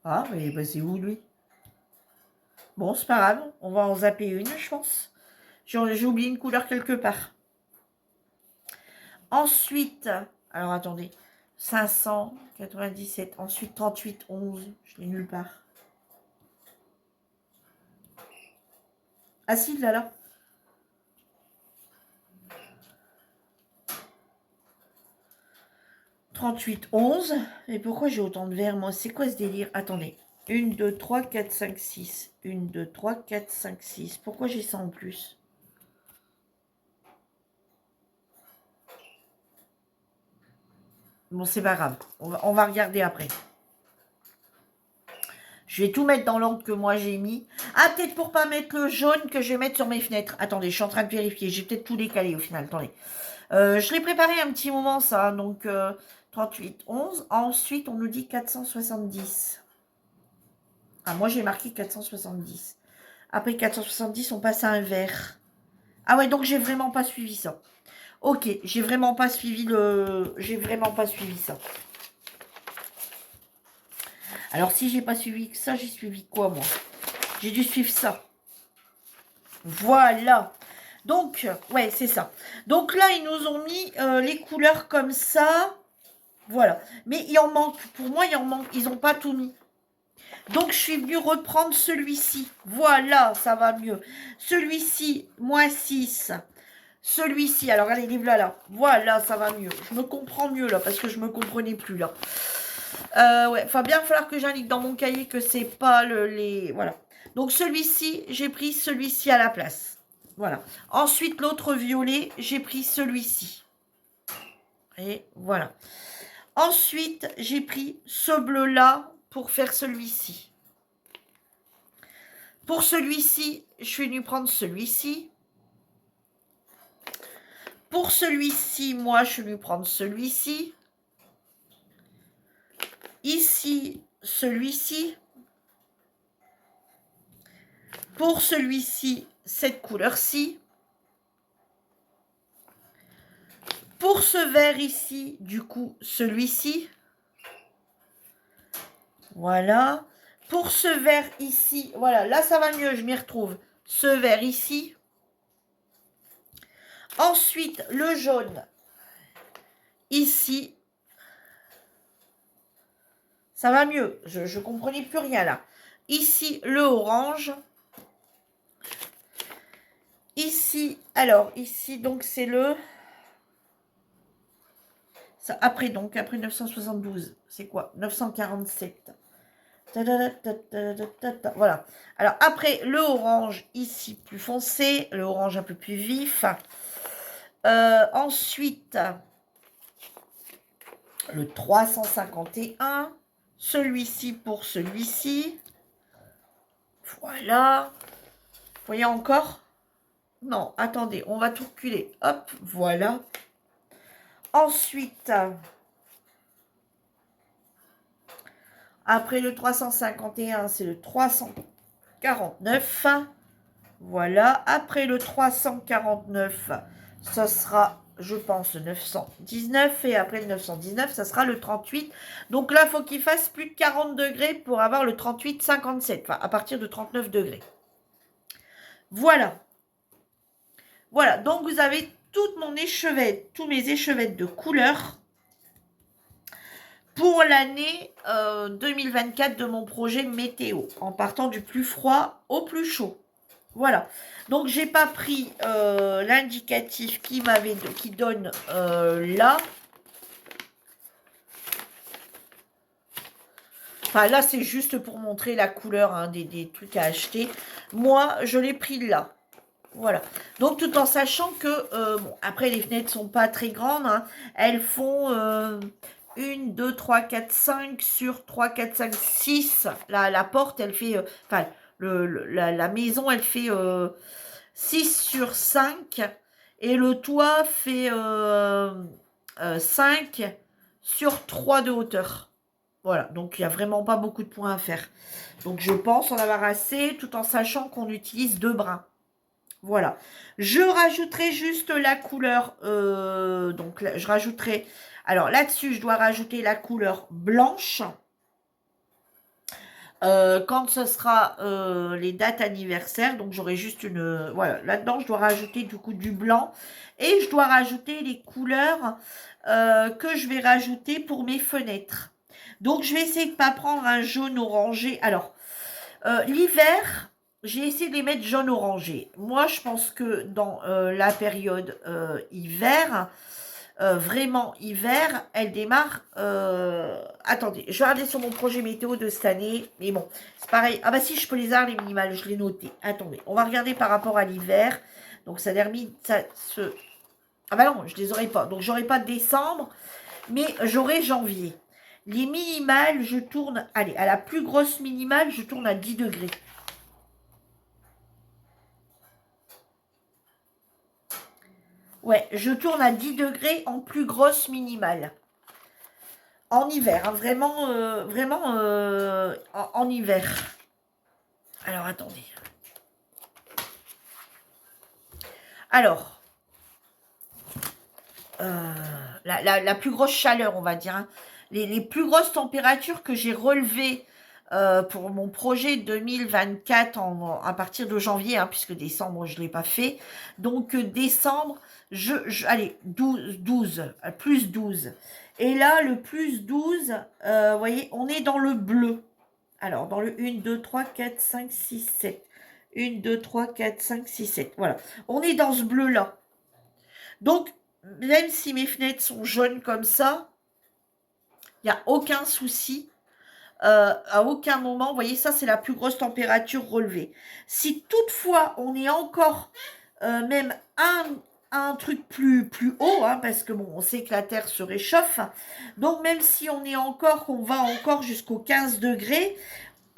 Ah, mais bah, c'est où, lui? Bon, c'est pas grave. On va en zapper une, je pense. J'ai oublié une couleur quelque part. Ensuite, alors attendez. 597. Ensuite, 38,11. Je l'ai nulle part. Ah si, là. « 38,11. Et pourquoi j'ai autant de verres, moi? C'est quoi ce délire? Attendez. 1, 2, 3, 4, 5, 6. 1, 2, 3, 4, 5, 6. Pourquoi j'ai ça en plus? Bon, c'est pas grave. On va regarder après. Je vais tout mettre dans l'ordre que moi j'ai mis. Ah, peut-être pour pas mettre le jaune que je vais mettre sur mes fenêtres. Attendez, je suis en train de vérifier. J'ai peut-être tout décalé au final. Attendez. Je l'ai préparé un petit moment, ça. Donc, 38, 11. Ensuite, on nous dit 470. Ah, moi, j'ai marqué 470. Après 470, on passe à un vert. Ah ouais, donc j'ai vraiment pas suivi ça. Ok, j'ai vraiment pas suivi le... J'ai vraiment pas suivi ça. Alors, si j'ai pas suivi ça, j'ai suivi quoi, moi? J'ai dû suivre ça. Voilà. Donc, ouais, c'est ça. Donc là, ils nous ont mis les couleurs comme ça. Voilà. Mais il en manque. Pour moi, il en manque. Ils n'ont pas tout mis. Donc, je suis venue reprendre celui-ci. Voilà, ça va mieux. Celui-ci, moins 6. Celui-ci, alors allez, livre-là, là. Voilà, ça va mieux. Je me comprends mieux, là, parce que je me comprenais plus, là. Ouais, il va bien falloir que j'indique dans mon cahier que c'est pas les... Voilà. Donc, celui-ci, j'ai pris celui-ci à la place. Voilà. Ensuite, l'autre violet, j'ai pris celui-ci. Et voilà. Ensuite, j'ai pris ce bleu-là pour faire celui-ci. Pour celui-ci, je suis venue prendre celui-ci. Pour celui-ci, moi, je suis venue prendre celui-ci. Ici, celui-ci. Pour celui-ci, cette couleur-ci. Pour ce vert ici, du coup, celui-ci. Voilà. Pour ce vert ici, voilà, là, ça va mieux, je m'y retrouve. Ce vert ici. Ensuite, le jaune ici. Ça va mieux. Je ne comprenais plus rien là. Ici, le orange. Ici, alors, ici, donc, c'est le... Ça, après, donc, après 972. C'est quoi? 947. Voilà. Alors, après, le orange, ici, plus foncé. Le orange un peu plus vif. Ensuite, le 351. Celui-ci pour celui-ci. Voilà. Vous voyez encore? Non, attendez, on va tout reculer. Hop, voilà. Ensuite, après le 351, c'est le 349. Voilà. Après le 349, ce sera, je pense, 919. Et après le 919, ça sera le 38. Donc là, il faut qu'il fasse plus de 40 degrés pour avoir le 38,57. Enfin, à partir de 39 degrés. Voilà. Voilà. Donc, vous avez toute mon échevette, tous mes échevettes de couleur pour l'année 2024 de mon projet météo, en partant du plus froid au plus chaud. Voilà. Donc, j'ai pas pris l'indicatif qui donne là. Enfin, là, c'est juste pour montrer la couleur hein, des trucs à acheter. Moi, je l'ai pris là. Voilà. Donc, tout en sachant que, bon, après, les fenêtres sont pas très grandes. Hein. Elles font 1, 2, 3, 4, 5 sur 3, 4, 5, 6. La porte, elle fait... enfin, la maison, elle fait 6 sur 5. Et le toit fait 5 sur 3 de hauteur. Voilà. Donc, il n'y a vraiment pas beaucoup de points à faire. Donc, je pense en avoir assez, tout en sachant qu'on utilise 2 brins. Voilà. Je rajouterai juste la couleur. Donc, là, je rajouterai... Alors, là-dessus, je dois rajouter la couleur blanche. Quand ce sera les dates anniversaires. Donc, j'aurai juste une... Voilà. Là-dedans, je dois rajouter du coup du blanc. Et je dois rajouter les couleurs que je vais rajouter pour mes fenêtres. Donc, je vais essayer de ne pas prendre un jaune orangé. Alors, l'hiver... J'ai essayé de les mettre jaune-orangé. Moi, je pense que dans la période hiver, vraiment hiver, elle démarre... attendez, je vais regarder sur mon projet météo de cette année. Mais bon, c'est pareil. Ah bah si, je peux les avoir, les minimales, je l'ai noté. Attendez, on va regarder par rapport à l'hiver. Donc, ça termine... Ah bah non, je les aurai pas. Donc, j'aurai pas décembre, mais j'aurai janvier. Les minimales, je tourne... Allez, à la plus grosse minimale, je tourne à 10 degrés. Ouais, je tourne à 10 degrés en plus grosse minimale. En hiver, hein, vraiment en hiver. Alors, attendez. Alors, la plus grosse chaleur, on va dire. Hein. Les plus grosses températures que j'ai relevées pour mon projet 2024 à partir de janvier, hein, puisque décembre, je ne l'ai pas fait. Donc, décembre, allez, 12, plus 12. Et là, le plus 12, vous voyez, on est dans le bleu. Alors, dans le 1, 2, 3, 4, 5, 6, 7. 1, 2, 3, 4, 5, 6, 7. Voilà. On est dans ce bleu-là. Donc, même si mes fenêtres sont jaunes comme ça, il n'y a aucun souci. À aucun moment, vous voyez, ça, c'est la plus grosse température relevée. Si toutefois, on est encore même un truc plus haut, hein, parce que bon, on sait que la Terre se réchauffe. Donc, même si on va encore jusqu'aux 15 degrés,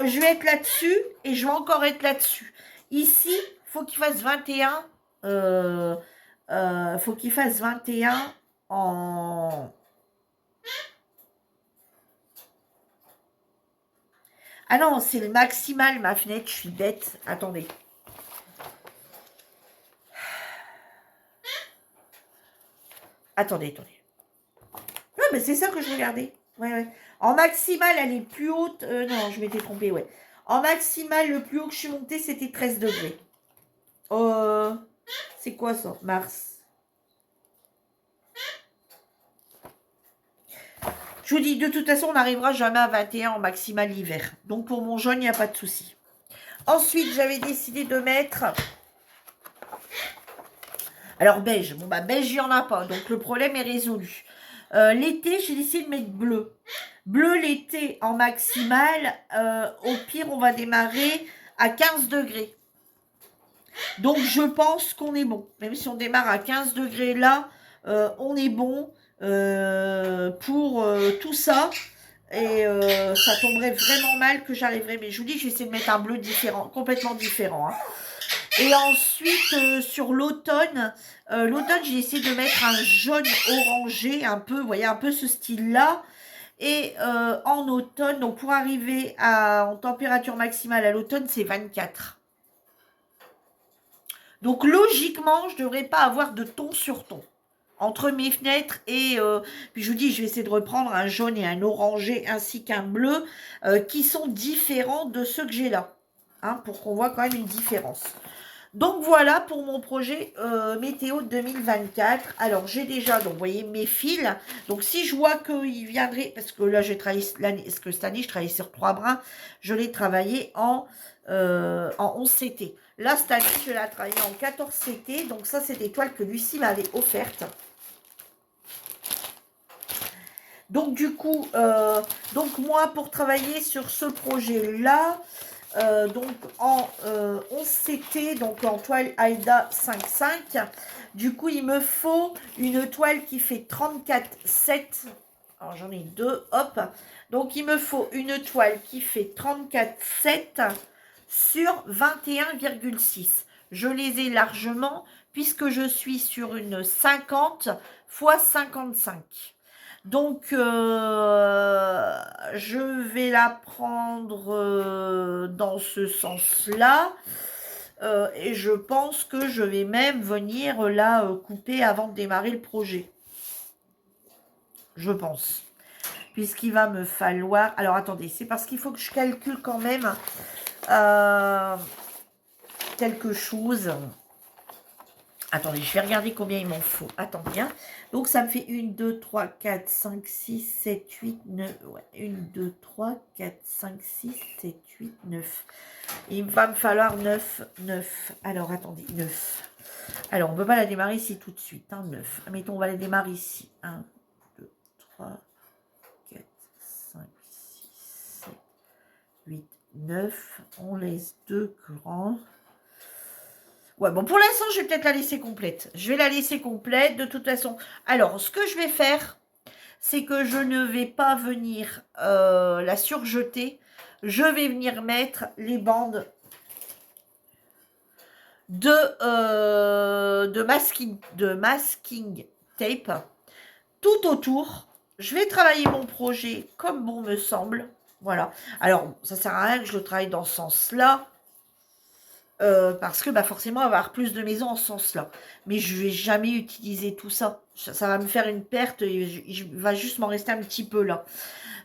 je vais être là-dessus et je vais encore être là-dessus. Ici, il faut qu'il fasse 21. Faut qu'il fasse 21 en... Ah non, c'est le maximal, ma fenêtre, je suis bête. Attendez. Attendez. Non, mais c'est ça que je regardais. Ouais. En maximal, elle est plus haute. Non, je m'étais trompée, ouais. En maximal, le plus haut que je suis montée, c'était 13 degrés. C'est quoi ça? Mars. Je vous dis, de toute façon, on n'arrivera jamais à 21 en maximal hiver. Donc, pour mon jaune, il n'y a pas de souci. Ensuite, j'avais décidé de mettre... Alors, beige. Bon, bah, beige, il n'y en a pas. Donc, le problème est résolu. L'été, j'ai décidé de mettre bleu. Bleu, l'été, en maximal. Au pire, on va démarrer à 15 degrés. Donc, je pense qu'on est bon. Même si on démarre à 15 degrés là, on est bon pour tout ça. Et ça tomberait vraiment mal que j'arriverais. Mais je vous dis, je vais essayer de mettre un bleu différent, complètement différent. Hein. Et ensuite, sur l'automne, j'ai essayé de mettre un jaune orangé, un peu, vous voyez, un peu ce style-là. Et en automne, donc pour arriver en température maximale à l'automne, c'est 24. Donc logiquement, je ne devrais pas avoir de ton sur ton. Entre mes fenêtres et... puis je vous dis, je vais essayer de reprendre un jaune et un orangé ainsi qu'un bleu qui sont différents de ceux que j'ai là. Hein, pour qu'on voit quand même une différence. Donc voilà pour mon projet météo 2024. Alors j'ai déjà, donc vous voyez mes fils. Donc si je vois qu'il viendrait, parce que là j'ai travaillé parce que cette année je travaille sur 3 brins, je l'ai travaillé en 11 CT. Là cette année je l'ai travaillé en 14 CT. Donc ça c'est des toiles que Lucie m'avait offertes. Donc du coup, donc moi pour travailler sur ce projet-là, donc en 11 CT, donc en toile Aida 5,5. Du coup, il me faut une toile qui fait 34,7. Alors j'en ai deux, hop. Donc il me faut une toile qui fait 34,7 sur 21,6. Je les ai largement puisque je suis sur une 50 x 55. Donc, je vais la prendre dans ce sens-là. Et je pense que je vais même venir la couper avant de démarrer le projet. Je pense. Puisqu'il va me falloir... Alors, attendez, c'est parce qu'il faut que je calcule quand même quelque chose. Attendez, je vais regarder combien il m'en faut. Attendez, hein. Donc, ça me fait 1, 2, 3, 4, 5, 6, 7, 8, 9. Ouais, 1, 2, 3, 4, 5, 6, 7, 8, 9. Il va me falloir 9. Alors, attendez, 9. Alors, on ne peut pas la démarrer ici tout de suite. Hein, 9. Mettons, on va la démarrer ici. 1, 2, 3, 4, 5, 6, 7, 8, 9. On laisse 2 grands. Ouais, bon, pour l'instant, je vais peut-être la laisser complète. Je vais la laisser complète, de toute façon. Alors, ce que je vais faire, c'est que je ne vais pas venir la surjeter. Je vais venir mettre les bandes de masking tape tout autour. Je vais travailler mon projet comme bon me semble. Voilà. Alors, ça sert à rien que je le travaille dans ce sens-là. Parce que forcément, il va y avoir plus de maisons en ce sens-là. Mais je ne vais jamais utiliser tout ça. Ça va me faire une perte. Et il va juste m'en rester un petit peu là.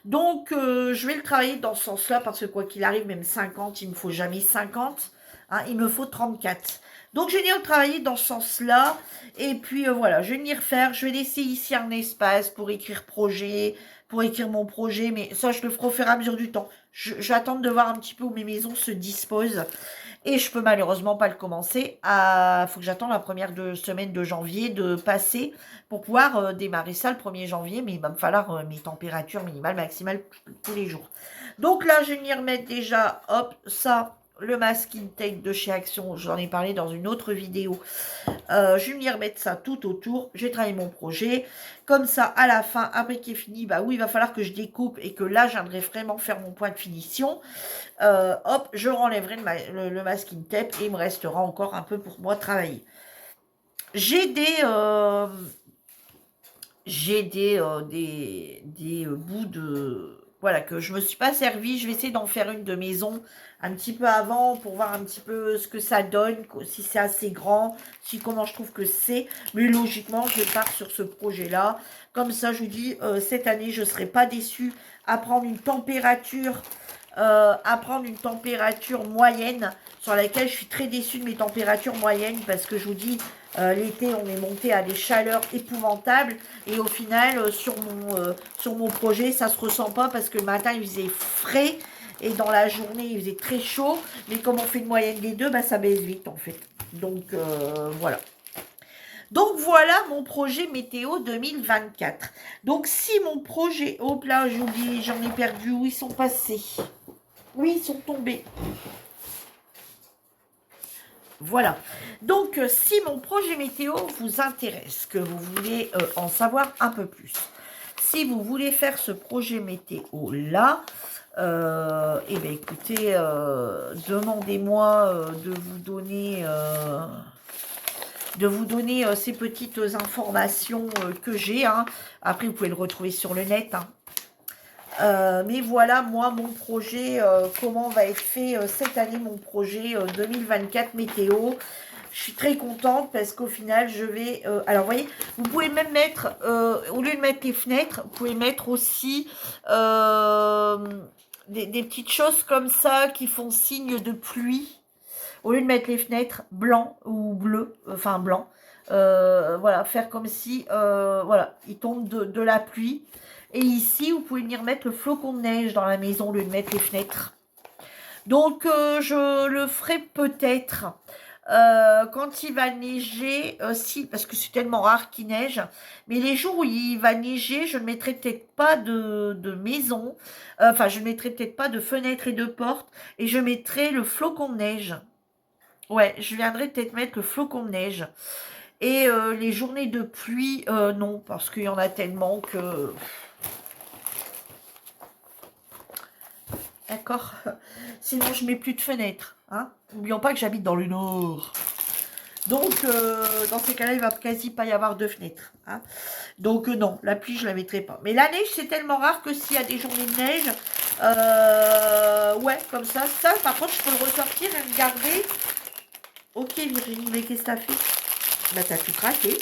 Donc, je vais le travailler dans ce sens-là. Parce que quoi qu'il arrive, même 50, il ne me faut jamais 50. Hein, il me faut 34. Donc, je vais venir travailler dans ce sens-là. Et puis, voilà, je vais venir faire. Je vais laisser ici un espace pour écrire projet, pour écrire mon projet. Mais ça, je le ferai au fur et à mesure du temps. J'attends de voir un petit peu où mes maisons se disposent. Et je peux malheureusement pas le commencer. Il faut que j'attende la première semaine de janvier de passer pour pouvoir démarrer ça le 1er janvier. Mais il va me falloir mes températures minimales, maximales tous les jours. Donc là, je vais venir mettre déjà, hop, ça, le masking tape de chez Action. J'en ai parlé dans une autre vidéo. Je vais venir mettre ça tout autour. Je vais travailler mon projet. Comme ça, à la fin, après qu'il est fini, oui, il va falloir que je découpe et que là, j'aimerais vraiment faire mon point de finition. Hop, je renlèverai le masking tape et il me restera encore un peu pour moi travailler. J'ai des bouts de... Voilà, que je ne me suis pas servi. Je vais essayer d'en faire une de maison un petit peu avant pour voir un petit peu ce que ça donne, si c'est assez grand, comment je trouve que c'est. Mais logiquement, je pars sur ce projet-là. Comme ça, je vous dis, cette année, je ne serai pas déçue à prendre une température moyenne sur laquelle je suis très déçue de mes températures moyennes parce que je vous dis, l'été, on est monté à des chaleurs épouvantables et au final, sur mon projet, ça se ressent pas parce que le matin, il faisait frais et dans la journée, il faisait très chaud. Mais comme on fait une moyenne des deux, ça baisse vite en fait. Donc, voilà. Donc, voilà mon projet météo 2024. Donc, si mon projet... Hop là, j'ai oublié, j'en ai perdu. Où ils sont passés? Oui, ils sont tombés. Voilà. Donc, si mon projet météo vous intéresse, que vous voulez en savoir un peu plus, si vous voulez faire ce projet météo là, eh bien écoutez, demandez-moi de vous donner ces petites informations que j'ai. Hein. Après, vous pouvez le retrouver sur le net. Hein. Mais voilà, moi, mon projet, comment va être fait cette année, mon projet 2024 météo. Je suis très contente parce qu'au final, je vais... alors, vous voyez, vous pouvez même mettre, au lieu de mettre les fenêtres, vous pouvez mettre aussi des petites choses comme ça qui font signe de pluie. Au lieu de mettre les fenêtres blancs ou bleus, enfin blanc, voilà, faire comme si, voilà, il tombe de la pluie. Et ici, vous pouvez venir mettre le flocon de neige dans la maison au lieu de mettre les fenêtres. Donc, je le ferai peut-être quand il va neiger, si, parce que c'est tellement rare qu'il neige. Mais les jours où il va neiger, je ne mettrai peut-être pas de maison. Enfin, je ne mettrai peut-être pas de fenêtres et de portes. Et je mettrai le flocon de neige. Ouais, je viendrai peut-être mettre le flocon de neige. Et les journées de pluie, non, parce qu'il y en a tellement que... D'accord. Sinon, je mets plus de fenêtres. Hein. N'oublions pas que j'habite dans le nord. Donc, dans ces cas-là, il va quasi pas y avoir de fenêtres. Hein. Donc, non, la pluie, je la mettrai pas. Mais la neige, c'est tellement rare que s'il y a des journées de neige, ouais, comme ça. Ça, par contre, je peux le ressortir et le garder. Ok, Virginie, mais qu'est-ce que t'as fait? Bah, t'as tout craqué.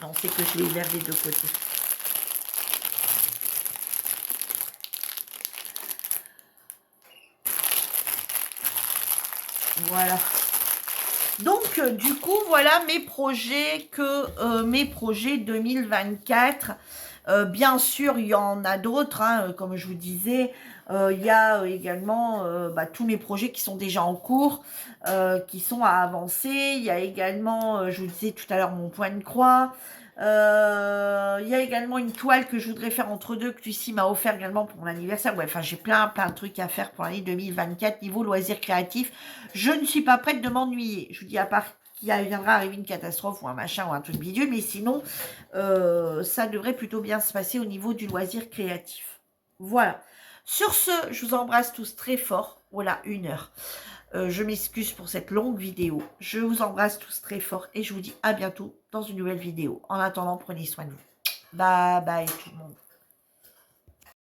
Non, c'est que je l'ai ouvert des deux côtés. Voilà. Donc, du coup, voilà mes projets mes projets 2024. Bien sûr, il y en a d'autres, hein, comme je vous disais. Il y a également tous mes projets qui sont déjà en cours, qui sont à avancer. Il y a également, je vous disais tout à l'heure, mon point de croix. Il y a également une toile que je voudrais faire entre deux, que Lucie m'a offert également pour mon anniversaire. Ouais, enfin, j'ai plein de trucs à faire pour l'année 2024, niveau loisirs créatifs. Je ne suis pas prête de m'ennuyer. Je vous dis, à part qu'il viendra arriver une catastrophe ou un machin ou un truc bidule, mais sinon, ça devrait plutôt bien se passer au niveau du loisir créatif. Voilà. Sur ce, je vous embrasse tous très fort. Voilà, 1 heure. Je m'excuse pour cette longue vidéo. Je vous embrasse tous très fort et je vous dis à bientôt dans une nouvelle vidéo. En attendant, prenez soin de vous. Bye bye tout le monde.